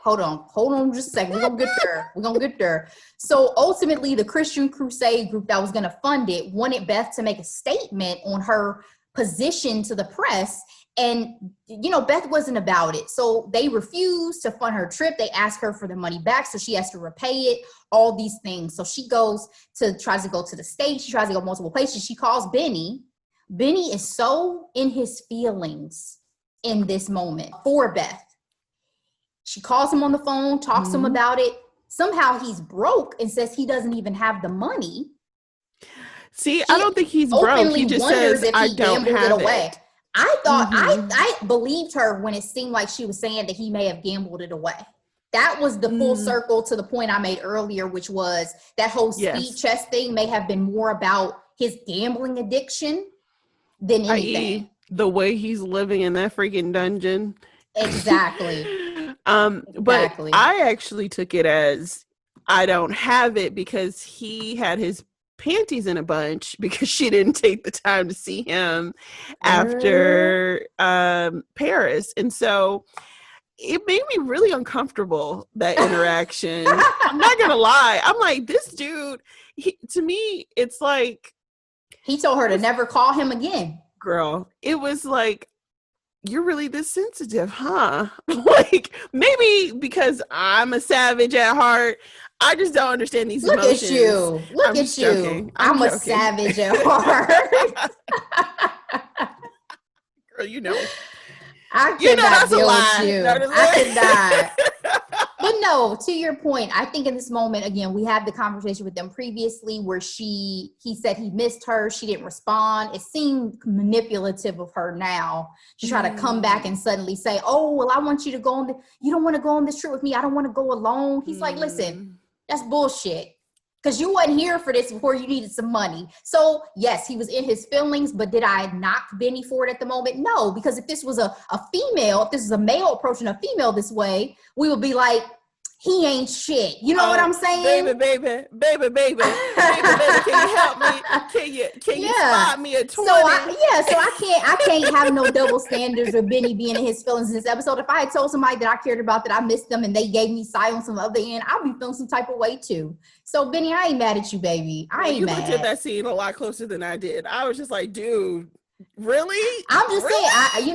Hold on just a second. We're going to get there. So ultimately, the Christian Crusade group that was going to fund it wanted Beth to make a statement on her position to the press. And, you know, Beth wasn't about it. So they refused to fund her trip. They asked her for the money back. So she has to repay it, all these things. So she tries to go to the States. She tries to go multiple places. She calls Benny. Benny is so in his feelings in this moment for Beth. She calls him on the phone, talks to him about it. Somehow he's broke and says he doesn't even have the money. See, I don't think he's broke. He just says, I don't have it. I thought I believed her when it seemed like she was saying that he may have gambled it away. That was the full circle to the point I made earlier, which was that whole speed chess thing may have been more about his gambling addiction than anything. The way he's living in that freaking dungeon. Exactly. But I actually took it as I don't have it because he had his panties in a bunch because she didn't take the time to see him after Paris. And so it made me really uncomfortable, that interaction. I'm not gonna lie. I'm like, this dude, to me, it's like he told her to never call him again. Girl, it was like, you're really this sensitive, huh? Like, maybe because I'm a savage at heart, I just don't understand these emotions. Look at you. Look at you. I'm a savage at heart. Girl, you know. I cannot deal with you. I cannot. But no, to your point, I think in this moment, again, we had the conversation with them previously where he said he missed her. She didn't respond. It seemed manipulative of her now to try to come back and suddenly say, oh, well, I want you to go on you don't want to go on this trip with me. I don't want to go alone. He's like, listen, that's bullshit. Because you wasn't here for this before you needed some money. So yes, he was in his feelings, but did I knock Benny for it at the moment? No, because if this was a female, if this is a male approaching a female this way, we would be like, he ain't shit. You know what I'm saying? Baby, can you help me? Can you spot me a 20? So I can't have no double standards with Benny being in his feelings in this episode. If I had told somebody that I cared about, that I missed them, and they gave me silence on the other end, I'd be feeling some type of way too. So Benny, I ain't mad at you, baby. I ain't mad. You looked at that scene a lot closer than I did. I was just like, dude, really? I'm just saying,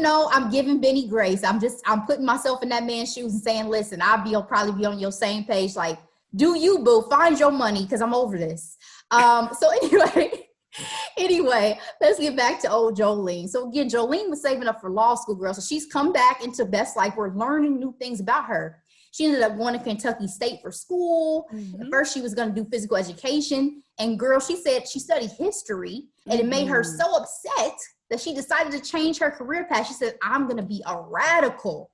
I'm giving Benny grace. I'm putting myself in that man's shoes and saying, listen, I'll probably be on your same page. Like, do you, boo? Find your money, because I'm over this. So anyway, let's get back to old Jolene. So again, Jolene was saving up for law school, girl. So she's come back into Beth's life. We're learning new things about her. She ended up going to Kentucky State for school. At first, she was going to do physical education. And girl, she said she studied history, and it made her so upset that she decided to change her career path. She said, I'm going to be a radical.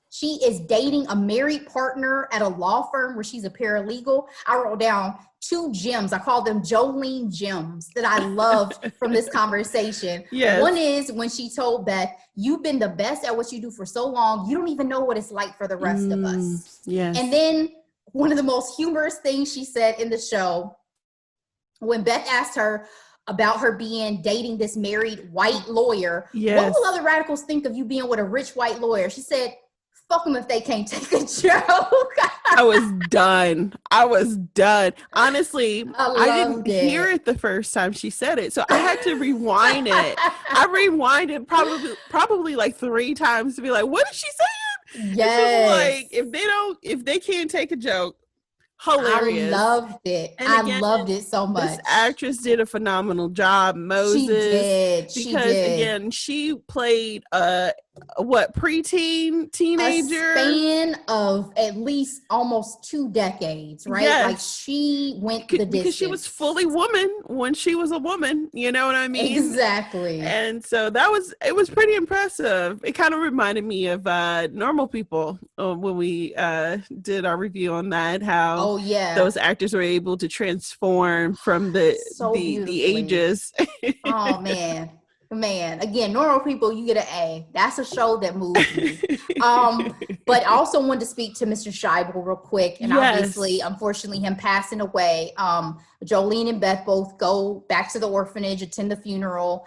She is dating a married partner at a law firm where she's a paralegal. I wrote down 2 gems. I call them Jolene gems that I loved from this conversation. Yes. One is when she told Beth, you've been the best at what you do for so long, you don't even know what it's like for the rest of us. Yes. And then one of the most humorous things she said in the show, when Beth asked her about her dating this married white lawyer. Yes. What will other radicals think of you being with a rich white lawyer? She said, fuck them if they can't take a joke. I was done. Honestly, I didn't hear it the first time she said it. So I had to rewind it. I rewinded probably like 3 times to be like, what is she saying? Yes. Like, if they can't take a joke, hilarious. I loved it. I loved it so much. This actress did a phenomenal job. Moses. She did. Again, she played preteen, teenager. A span of at least almost 2 decades, right? Yes. Like she went the distance. Because she was fully woman when she was a woman. You know what I mean? Exactly. And so it was pretty impressive. It kind of reminded me of Normal People when we did our review on that, how those actors were able to transform from the ages. Oh man, again, Normal People, you get an A. That's a show that moves me. But I also wanted to speak to Mr. Scheibel real quick, and obviously, unfortunately, him passing away. Jolene and Beth both go back to the orphanage, attend the funeral.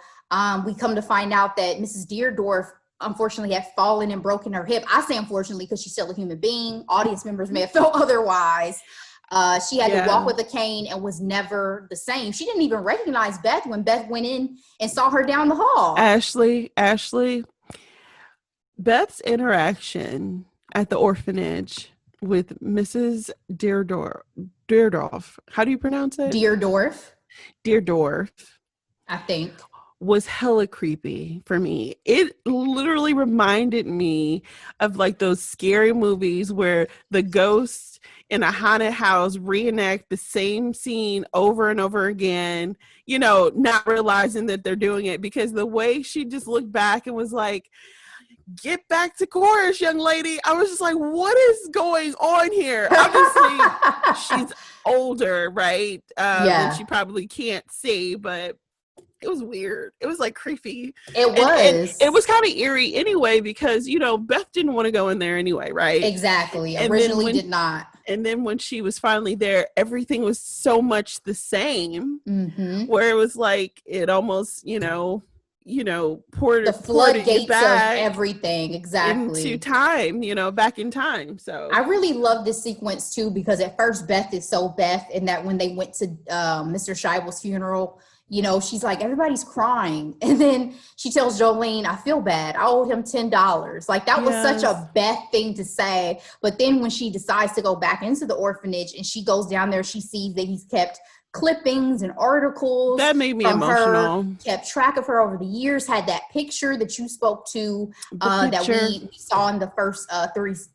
We come to find out that Mrs. Deerdorf unfortunately had fallen and broken her hip. I say unfortunately because she's still a human being. Audience members may have felt otherwise. She had to walk with a cane and was never the same. She didn't even recognize Beth when Beth went in and saw her down the hall. Ashley, Beth's interaction at the orphanage with Mrs. Deerdorf. How do you pronounce it? Deerdorf. I think. Was hella creepy for me. It literally reminded me of like those scary movies where the ghosts in a haunted house reenact the same scene over and over again, not realizing that they're doing it, because the way she just looked back and was like, get back to chorus, young lady. I was just like, what is going on here? Obviously, she's older, right? And she probably can't see, but it was weird. It was like creepy. It was. And it was kind of eerie anyway, because, Beth didn't want to go in there anyway, right? Exactly. Originally did not. And then when she was finally there, everything was so much the same, where it was like, it almost, poured the floodgates of everything. Exactly. Into time, back in time. So I really love this sequence too, because at first Beth is so Beth, and that when they went to Mr. Scheibel's funeral, she's like, everybody's crying. And then she tells Jolene, I feel bad. I owed him $10. Like, that was such a Beth thing to say. But then when she decides to go back into the orphanage and she goes down there, she sees that he's kept clippings and articles. That made me emotional. Kept track of her over the years, had that picture that you spoke to, that we saw in the first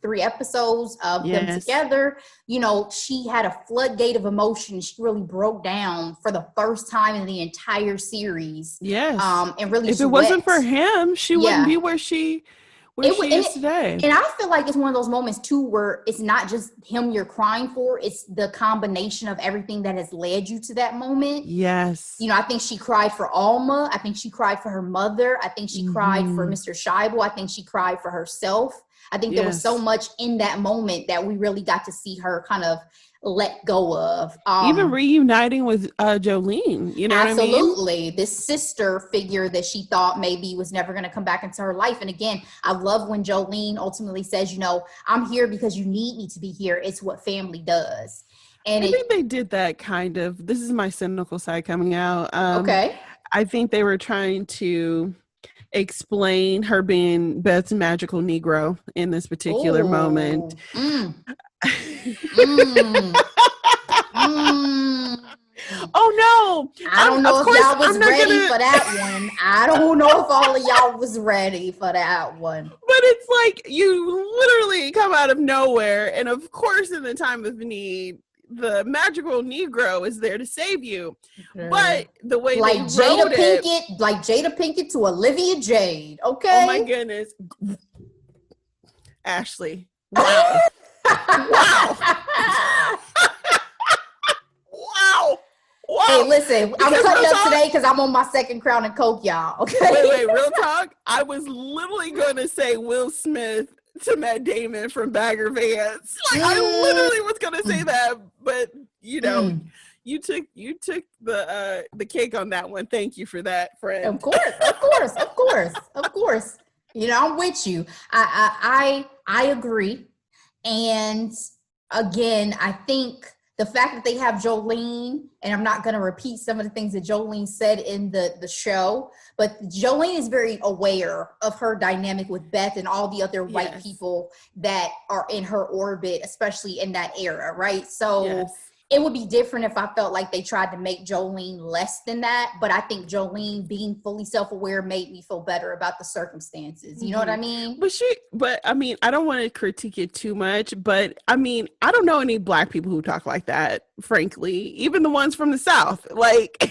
three episodes of them together. She had a floodgate of emotion. She really broke down for the first time in the entire series. Yes. And really, if it wasn't for him, she wouldn't be where she is today. And I feel like it's one of those moments too where it's not just him you're crying for, it's the combination of everything that has led you to that moment. Yes. I think she cried for Alma. I think she cried for her mother. I think she cried for Mr. Scheibel. I think she cried for herself. I think there was so much in that moment that we really got to see her kind of let go of. Even reuniting with Jolene, you know what I mean? Absolutely. This sister figure that she thought maybe was never going to come back into her life. And again, I love when Jolene ultimately says, you know, I'm here because you need me to be here. It's what family does. And I think they did that kind of. This is my cynical side coming out. Okay. I think they were trying to explain her being Beth's magical Negro in this particular moment. Oh no! I don't know if y'all was ready for that one. I don't know if all of y'all was ready for that one. But it's like you literally come out of nowhere, and of course, in the time of need, the magical Negro is there to save you. But the way like they Jada wrote Pinkett, it, like Jada Pinkett to Olivia Jade. Okay. Oh my goodness, Ashley! Wow! Wow! Wow! Wow! Hey, listen, I'm cutting up today because I'm on my second Crown and Coke, y'all. Okay. Wait, real talk. I was literally going to say Will Smith to Matt Damon from Bagger Vance. Like I literally was going to say that, but you know, you took the cake on that one. Thank you for that, friend. Of course. You know, I'm with you. I agree. And again, I think the fact that they have Jolene, and I'm not going to repeat some of the things that Jolene said in the show, but Jolene is very aware of her dynamic with Beth and all the other white people that are in her orbit, especially in that era, right? So it would be different if I felt like they tried to make Jolene less than that, but I think Jolene being fully self-aware made me feel better about the circumstances. You know what I mean? But I mean, I don't want to critique it too much, but I mean, I don't know any Black people who talk like that, frankly, even the ones from the South, like,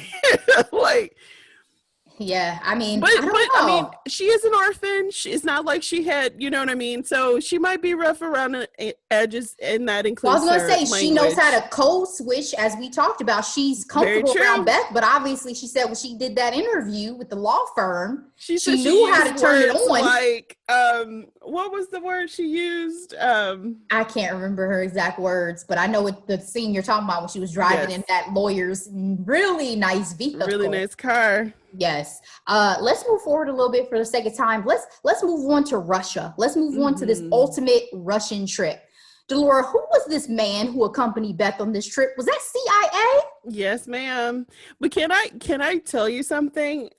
yeah, I mean, I mean, she is an orphan. It's not like she had, you know what I mean? So she might be rough around the edges, and that includes I was going to say, she knows how to code switch, as we talked about. She's comfortable around Beth, but obviously she said when she did that interview with the law firm, she knew how to turn it on. Like, what was the word she used? I can't remember her exact words, but I know what the scene you're talking about when she was driving in that lawyer's really nice vehicle. Really nice car. Yes. Let's move forward a little bit for the sake of time. Let's move on to Russia. Let's move on to this ultimate Russian trip. Delora, who was this man who accompanied Beth on this trip? Was that CIA? Yes, ma'am. But can I tell you something?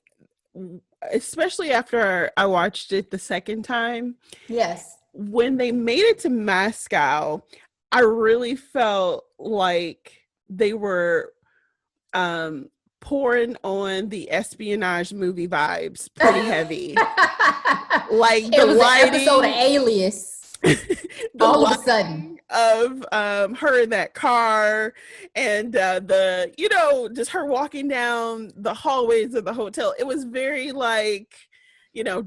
Especially after I watched it the second time. Yes. When they made it to Moscow, I really felt like they were pouring on the espionage movie vibes pretty heavy. Like it was an episode of Alias. All of a sudden of her in that car and the, you know, just her walking down the hallways of the hotel. It was very like, you know,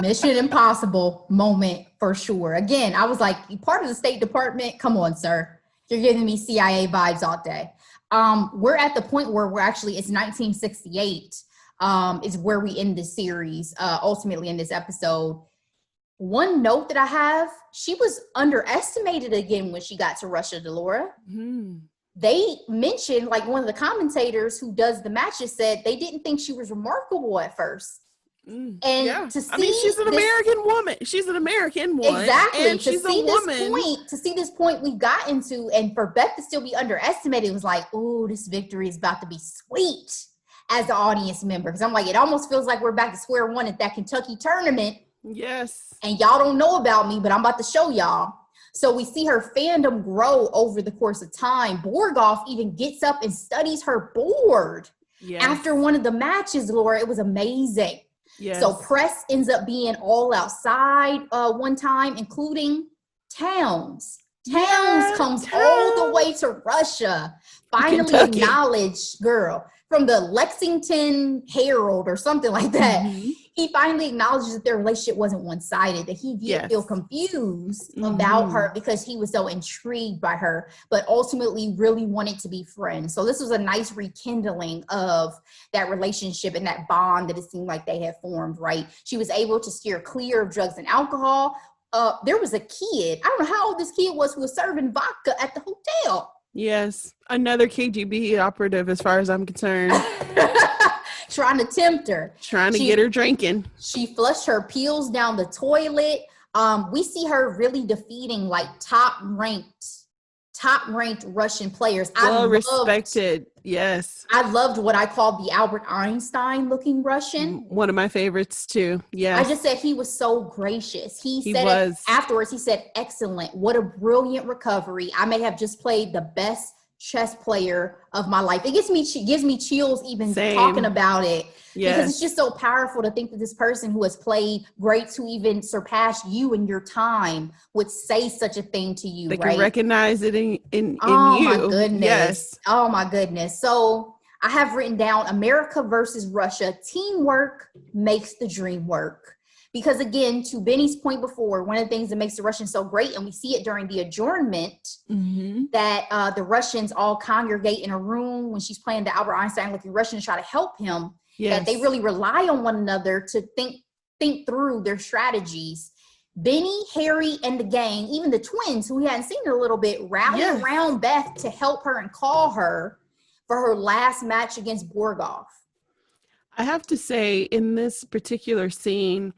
Mission Impossible moment for sure. Again, I was like, part of the State Department. Come on, sir. You're giving me CIA vibes all day. We're at the point where it's 1968 is where we end this series, ultimately in this episode. One note that I have, she was underestimated again when she got to Russia, Delora. They mentioned, like one of the commentators who does the matches said they didn't think she was remarkable at first. And to see, I mean, she's an American woman. She's an American woman. Exactly. And she's a woman. To see this point we've gotten to, and for Beth to still be underestimated, it was like, oh, this victory is about to be sweet as an audience member. Because I'm like, it almost feels like we're back to square one at that Kentucky tournament. Yes. And y'all don't know about me, but I'm about to show y'all. So we see her fandom grow over the course of time. Borgoff even gets up and studies her board after one of the matches, Laura. It was amazing. Yes. So Press ends up being all outside one time, including Towns. Towns comes all the way to Russia. Finally Kentucky. Acknowledged, girl, from the Lexington Herald or something like that. he finally acknowledges that their relationship wasn't one-sided, that he did feel confused about her because he was so intrigued by her, but ultimately really wanted to be friends. So this was a nice rekindling of that relationship and that bond that it seemed like they had formed, right? She was able to steer clear of drugs and alcohol. There was a kid, I don't know how old this kid was, who was serving vodka at the hotel. Yes, another KGB operative as far as I'm concerned. Trying to tempt her. Trying to get her drinking. She flushed her pills down the toilet. We see her really defeating like top-ranked Russian players. Well respected, yes. I loved what I called the Albert Einstein looking Russian. One of my favorites too, yes. I just said he was so gracious. He said it afterwards, he said, excellent, what a brilliant recovery. I may have just played the best chess player of my life. It gives me chills even talking about it, because it's just so powerful to think that this person who has played greats who even surpassed you in your time would say such a thing to you. They can recognize it in you. My goodness. Yes. Oh my goodness. So I have written down America versus Russia. Teamwork makes the dream work. Because again, to Benny's point before, one of the things that makes the Russians so great, and we see it during the adjournment, that the Russians all congregate in a room when she's playing the Albert Einstein looking Russian to try to help him, that they really rely on one another to think through their strategies. Benny, Harry, and the gang, even the twins who we hadn't seen in a little bit, rally around Beth to help her and call her for her last match against Borgov. I have to say, in this particular scene,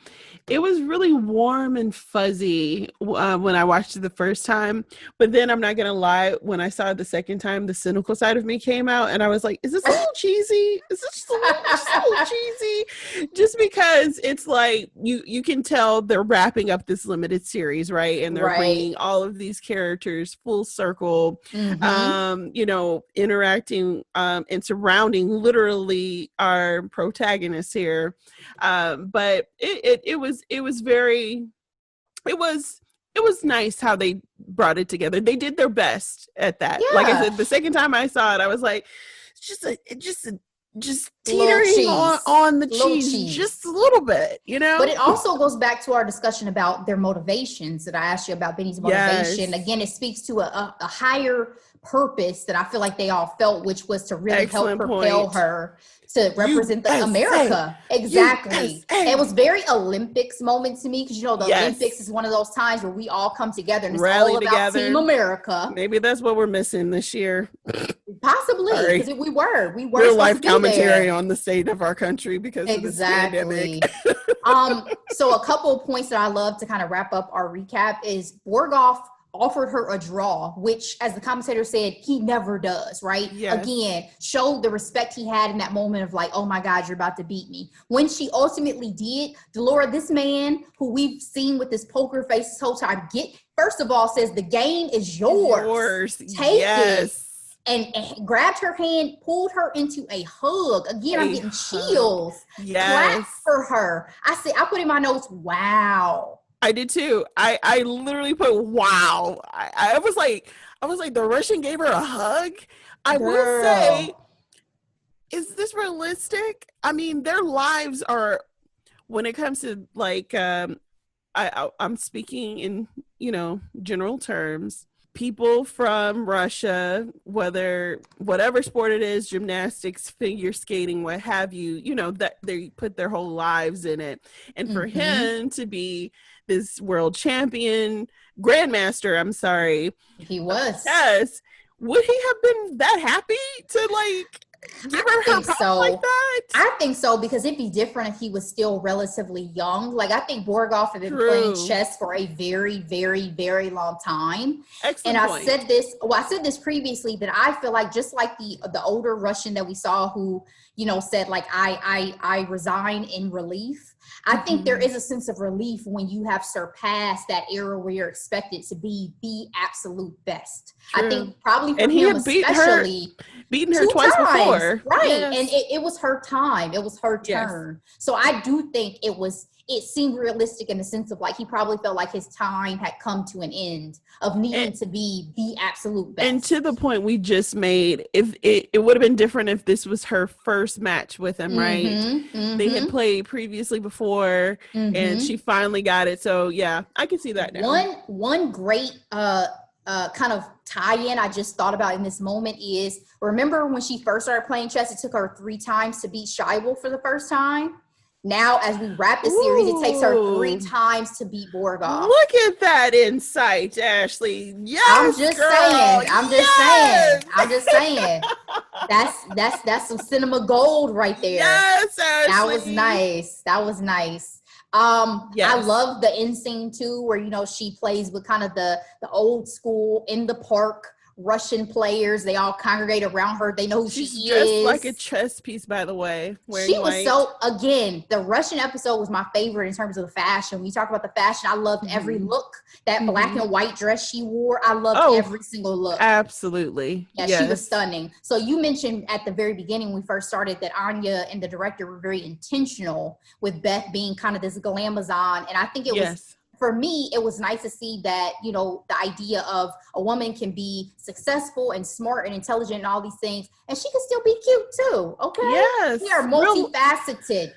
it was really warm and fuzzy when I watched it the first time. But then I'm not going to lie, when I saw it the second time, the cynical side of me came out. And I was like, is this a little cheesy? Is this just a little cheesy? Just because it's like, you can tell they're wrapping up this limited series, right? And they're bringing all of these characters full circle, interacting and surrounding literally our protagonist here, but it was nice how they brought it together. They did their best at that. Like I said, the second time I saw it, I was like, just teetering on the cheese just a little bit, But it also goes back to our discussion about their motivations that I asked you about, Benny's motivation. Again, it speaks to a higher purpose that I feel like they all felt, which was to really help propel her to represent the America. Exactly. It was very Olympics moment to me, because the Olympics is one of those times where we all come together and it's all about Team America. Maybe that's what we're missing this year. Possibly, because we were real life commentary on the state of our country because of this pandemic. So a couple of points that I love to kind of wrap up our recap is Borgov offered her a draw, which, as the commentator said, he never does, right? Yes. Again, showed the respect he had in that moment of like, oh my God, you're about to beat me. When she ultimately did, Delora, this man who we've seen with this poker face this whole time, first of all says the game is yours. Take it. And grabbed her hand, pulled her into a hug. Again, I'm getting chills. Clap for her. I put in my notes, wow. I did too. I literally put wow. I was like the Russian gave her a hug. I will say, is this realistic? I mean, their lives are, when it comes to like, I'm speaking in general terms. People from Russia, whatever sport it is, gymnastics, figure skating, what have you, that they put their whole lives in it. And for him to be this world champion, grandmaster, I'm sorry. He was. Yes. Would he have been that happy to like give her props like that? I think so, because it'd be different if he was still relatively young. Like, I think Borgov had been playing chess for a very, very, very long time. Excellent and point. I said this previously, that I feel like just like the older Russian that we saw who, said like, I resign in relief. I think there is a sense of relief when you have surpassed that era where you're expected to be the absolute best. True. I think probably for him especially. Beaten her twice before. before. Right. Yes. And it was her time. It was her turn. Yes. So I do think it seemed realistic in the sense of like he probably felt like his time had come to an end of needing to be the absolute best. And to the point we just made, if it would have been different if this was her first match with him, right? Mm-hmm. They had played previously before, and she finally got it. So yeah, I can see that now. One great kind of tie-in I just thought about in this moment is, remember when she first started playing chess, it took her 3 times to beat Scheibel for the first time? Now, as we wrap the series, it takes her 3 times to beat Borgov. Look at that insight, Ashley. Yes, I'm just saying. I'm just saying. That's some cinema gold right there. Yes, Ashley. That was nice. I love the end scene too, where she plays with kind of the old school in the park Russian players. They all congregate around her. They know who she is. She's dressed like a chess piece, by the way. She was again, the Russian episode was my favorite in terms of the fashion. When you talk about the fashion, I loved every look. That black and white dress she wore, I loved every single look. Absolutely. Yeah, she was stunning. So you mentioned at the very beginning when we first started that Anya and the director were very intentional with Beth being kind of this glamazon. And I think it was, for me, it was nice to see that, the idea of a woman can be successful and smart and intelligent and all these things, and she can still be cute too. Okay. Yes. We are multifaceted.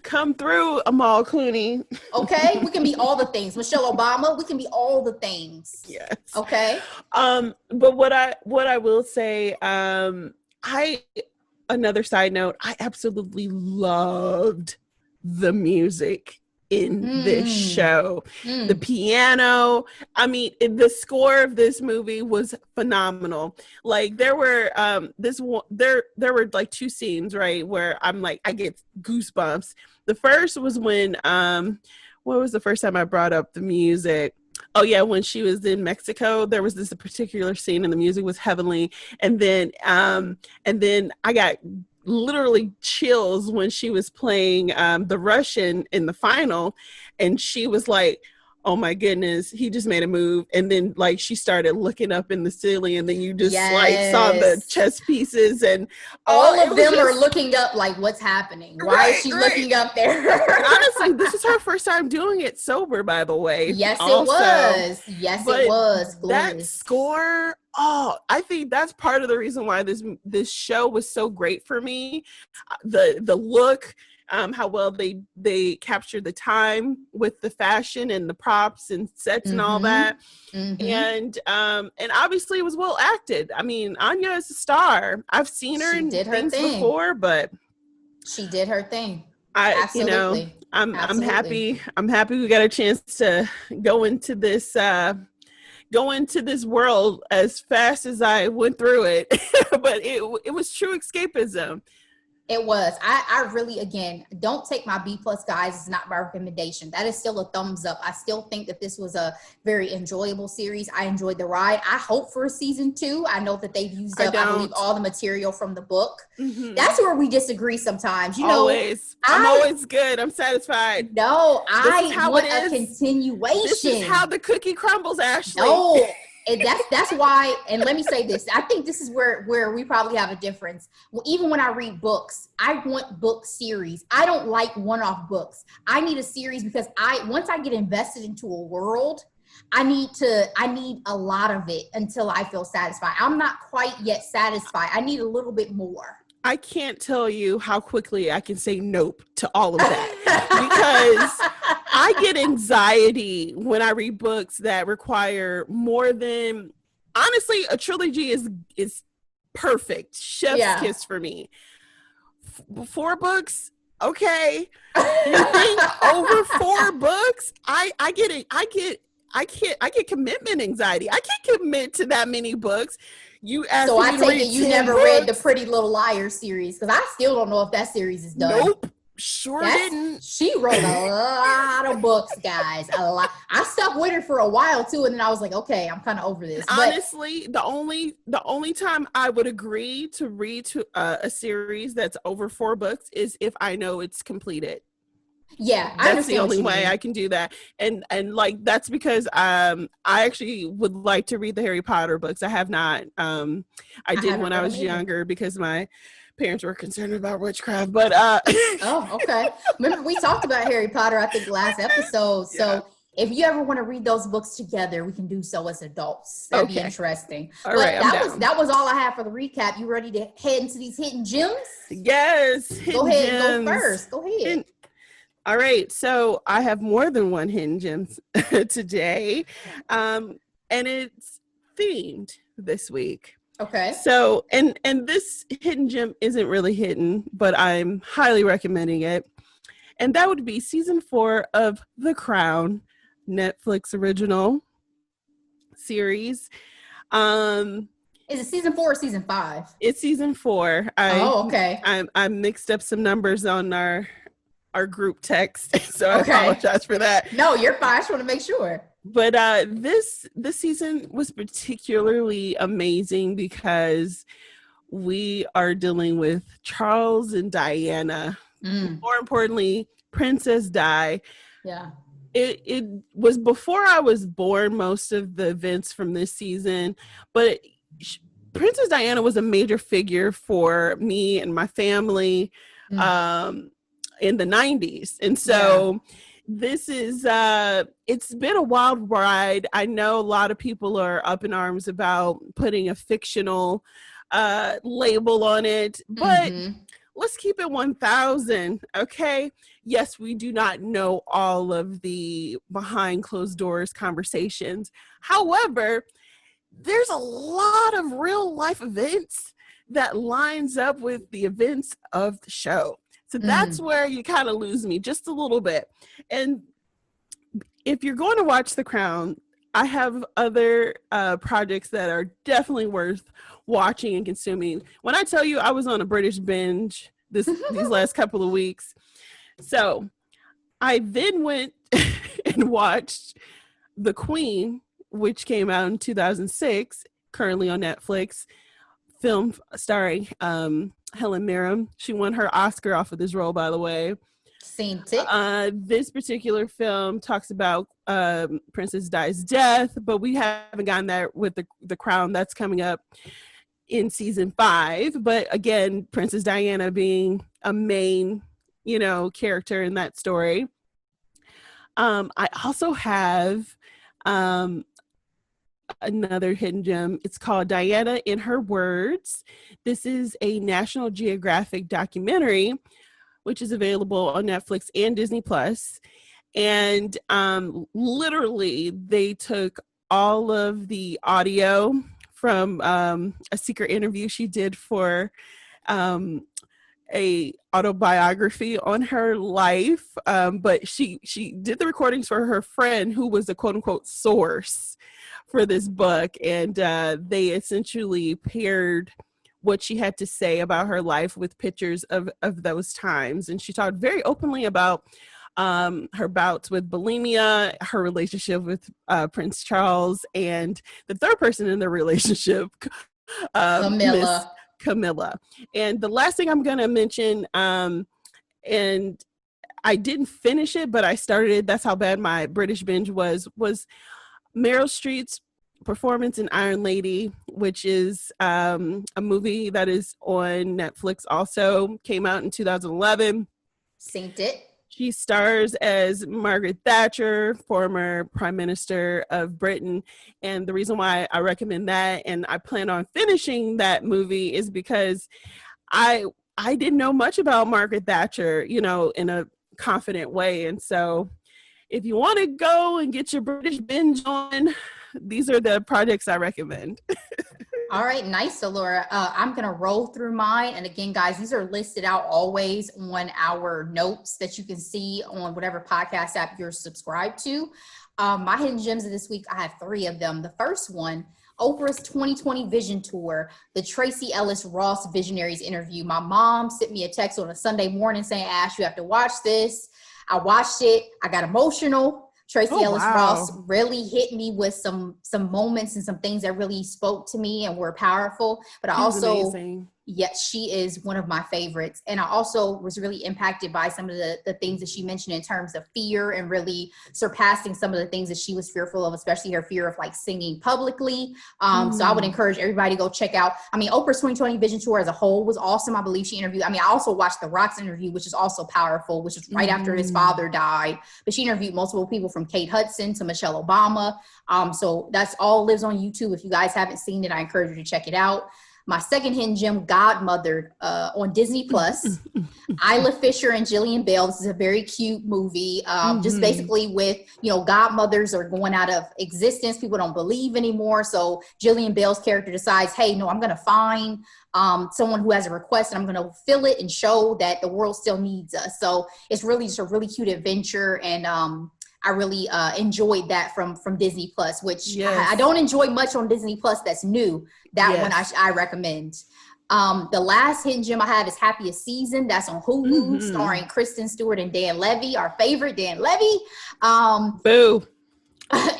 Come through, Amal Clooney. Okay. We can be all the things. Michelle Obama, we can be all the things. Yes. Okay. But what I will say, another side note, I absolutely loved the music in this show. The piano, I mean, the score of this movie was phenomenal. Like there were there were like 2 scenes, right, where I'm like, I get goosebumps. The first was when what was the first time I brought up the music? Oh yeah, when she was in Mexico, there was this particular scene and the music was heavenly. And then I got literally chills when she was playing the Russian in the final, and she was like, oh my goodness, he just made a move. And then like she started looking up in the ceiling, and then you just like saw the chess pieces, and all of them are looking up like, what's happening? Why is she looking up there? Honestly, this is her first time doing it sober, by the way. Yes, also. It was. Yes, it was. Glorious. That score, I think that's part of the reason why this show was so great for me. The look, how well they captured the time with the fashion and the props and sets and all that. And obviously it was well acted. I mean, Anya is a star. I've seen her in things before, but she did her thing. Absolutely. I'm happy we got a chance to go into this world as fast as I went through it. But it was true escapism. It was. I really, again, don't take my B+ guys. It's not my recommendation. That is still a thumbs up. I still think that this was a very enjoyable series. I enjoyed the ride. I hope for a season 2. I know that they've used up, I believe, all the material from the book. That's where we disagree sometimes. Always. I'm always good. I'm satisfied. No, I want a continuation. This is how the cookie crumbles, Ashley. No. And that's why, and let me say this, I think this is where we probably have a difference. Well, even when I read books, I want book series. I don't like one-off books. I need a series because once I get invested into a world, I need a lot of it until I feel satisfied. I'm not quite yet satisfied. I need a little bit more. I can't tell you how quickly I can say nope to all of that because I get anxiety when I read books that require more than, honestly, a trilogy is perfect. Chef's kiss for me. 4 books, okay. You think over 4 books? I get commitment anxiety. I can't commit to that many books. So I take it you never read the Pretty Little Liars series, because I still don't know if that series is done. Nope. Didn't. She wrote a lot of books, guys. A lot. I stuck with her for a while too, and then I was like, okay, I'm kind of over this. Honestly, the only time I would agree to read a series that's over 4 books is if I know it's completed. Yeah, I That's the understand what only you way mean. I can do that. And like that's because I actually would like to read the Harry Potter books. I have not. I I didn't haven't when I read them was either. younger because my parents were concerned about witchcraft. But Oh, okay. Remember, we talked about Harry Potter, I think, last episode. yeah. So if you ever want to read those books together, we can do so as adults. That'd be Okay. interesting. All right, But I'm down. that was all I have for the recap. You ready to head into these hidden gems? Yes, Go hidden ahead and go gems. first. Go ahead. All right, so I have more than one hidden gems today, and it's themed this week. Okay. So, and this hidden gem isn't really hidden, but I'm highly recommending it, and that would be season 4 of The Crown, Netflix original series. Is it season 4 or season 5? It's season 4. Oh, okay. I mixed up some numbers on our group text, so I Okay. apologize for that. No, you're fine. I just want to make sure. But this season was particularly amazing because we are dealing with Charles and Diana. More importantly, Princess Di. Yeah. It was before I was born, most of the events from this season, but Princess Diana was a major figure for me and my family in the 90s. And so this is it's been a wild ride. I know a lot of people are up in arms about putting a fictional label on it, but let's keep it 1000. Okay, yes, we do not know all of the behind closed doors conversations. However, there's a lot of real life events that lines up with the events of the show. So that's where you kind of lose me just a little bit. And if you're going to watch The Crown, I have other projects that are definitely worth watching and consuming. When I tell you I was on a British binge these last couple of weeks. So I then went and watched The Queen, which came out in 2006, currently on Netflix, film starring Helen Mirren. She won her Oscar off of this role, by the way. Seen it. This particular film talks about Princess Di's death, but we haven't gotten there with the Crown. That's coming up in season 5. But again, Princess Diana being a main, character in that story. I also have another hidden gem. It's called Diana in Her Words. This is a National Geographic documentary, which is available on Netflix and Disney Plus. And literally, they took all of the audio from a secret interview she did for a autobiography on her life. But she did the recordings for her friend who was a quote unquote source for this book. And they essentially paired what she had to say about her life with pictures of those times. And she talked very openly about her bouts with bulimia, her relationship with Prince Charles, and the third person in the relationship, Miss Camilla. And the last thing I'm going to mention, and I didn't finish it, but I started it. That's how bad my British binge was Meryl Streep's performance in Iron Lady, which is a movie that is on Netflix, also came out in 2011. Seen it. She stars as Margaret Thatcher, former Prime Minister of Britain. And the reason why I recommend that, and I plan on finishing that movie, is because I didn't know much about Margaret Thatcher, in a confident way. And so if you want to go and get your British binge on, these are the projects I recommend. All right, nice, Laura. I'm going to roll through mine. And again, guys, these are listed out always on our notes that you can see on whatever podcast app you're subscribed to. My hidden gems of this week, I have 3 of them. The first one, Oprah's 2020 Vision Tour, the Tracee Ellis Ross Visionaries interview. My mom sent me a text on a Sunday morning saying, Ash, you have to watch this. I watched it. I got emotional. Tracee Ellis Ross really hit me with some moments and some things that really spoke to me and were powerful. But I also, Yes, she is one of my favorites. And I also was really impacted by some of the things that she mentioned in terms of fear and really surpassing some of the things that she was fearful of, especially her fear of like singing publicly. So I would encourage everybody to go check out. I mean, Oprah's 2020 Vision Tour as a whole was awesome. I believe she interviewed, I also watched The Rock's interview, which is also powerful, which was right after his father died. But she interviewed multiple people from Kate Hudson to Michelle Obama. So that's all lives on YouTube. If you guys haven't seen it, I encourage you to check it out. My second hidden gem, Godmothered, on Disney Plus. Isla Fisher and Jillian Bell. This is a very cute movie. Just basically with, godmothers are going out of existence. People don't believe anymore. So Jillian Bell's character decides, hey, no, I'm going to find someone who has a request and I'm going to fulfill it and show that the world still needs us. So it's really just a really cute adventure. And I really enjoyed that from Disney Plus, which I don't enjoy much on Disney Plus that's new. That one I recommend. The last hidden gem I have is Happiest Season. That's on Hulu, starring Kristen Stewart and Dan Levy, our favorite Dan Levy. Boo.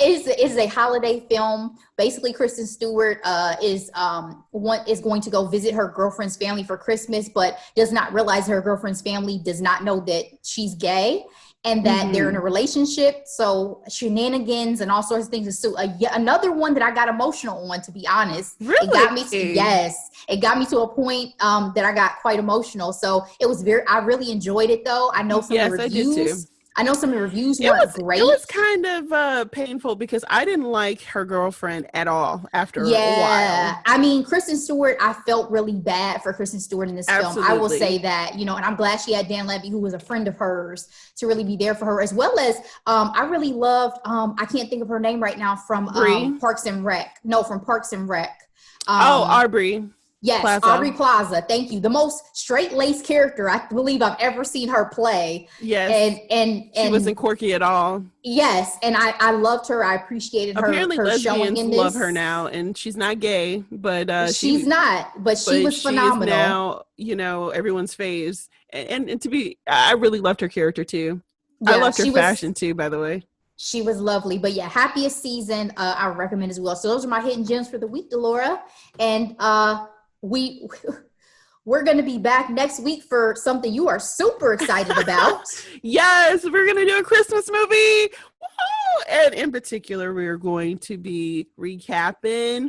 Is a holiday film. Basically, Kristen Stewart is going to go visit her girlfriend's family for Christmas, but does not realize her girlfriend's family does not know that she's gay and that they're in a relationship. So shenanigans and all sorts of things. So another one that I got emotional on, to be honest. Really? It got me to a point that I got quite emotional. So it was I really enjoyed it though. I know some of the reviews. I did too. I know some of the reviews weren't great. It was kind of painful because I didn't like her girlfriend at all after a while. I mean, Kristen Stewart, I felt really bad for Kristen Stewart in this film. I will say that, and I'm glad she had Dan Levy, who was a friend of hers, to really be there for her, as well as I really loved, I can't think of her name right now, from Parks and Rec. No, from Parks and Rec. Aubrey. Yes, Plaza. Aubrey Plaza. Thank you. The most straight-laced character I believe I've ever seen her play. Yes. And she wasn't quirky at all. Yes, and I loved her. I appreciated Apparently her showing in this. Lesbians love her now, and she's not gay, but she's not. But she was phenomenal. Is now, everyone's faves. And I really loved her character too. Yeah, I loved her fashion too, by the way. She was lovely. But yeah, Happiest Season, I recommend as well. So those are my hidden gems for the week, Delora. And we're going to be back next week for something you are super excited about. Yes, we're going to do a Christmas movie. Woo-hoo! And in particular, we are going to be recapping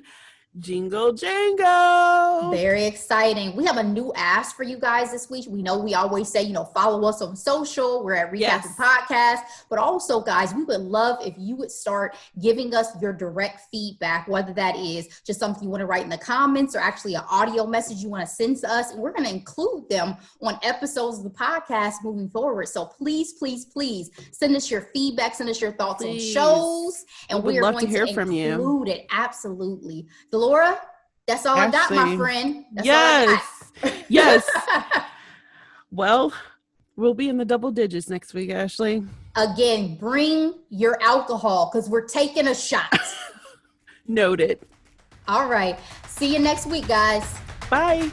Jingle Jango. Very exciting. We have a new ask for you guys this week. We know we always say, follow us on social. We're at Recapping Podcast. But also, guys, we would love if you would start giving us your direct feedback, whether that is just something you want to write in the comments or actually an audio message you want to send to us. And we're going to include them on episodes of the podcast moving forward. So please, please, please send us your feedback. Send us your thoughts on shows. And we are going to hear from you. Include it. Absolutely. Laura, that's all Ashley. I got, my friend. That's all I got. Yes. Well, we'll be in the double digits next week, Ashley. Again, bring your alcohol because we're taking a shot. Noted. All right. See you next week, guys. Bye.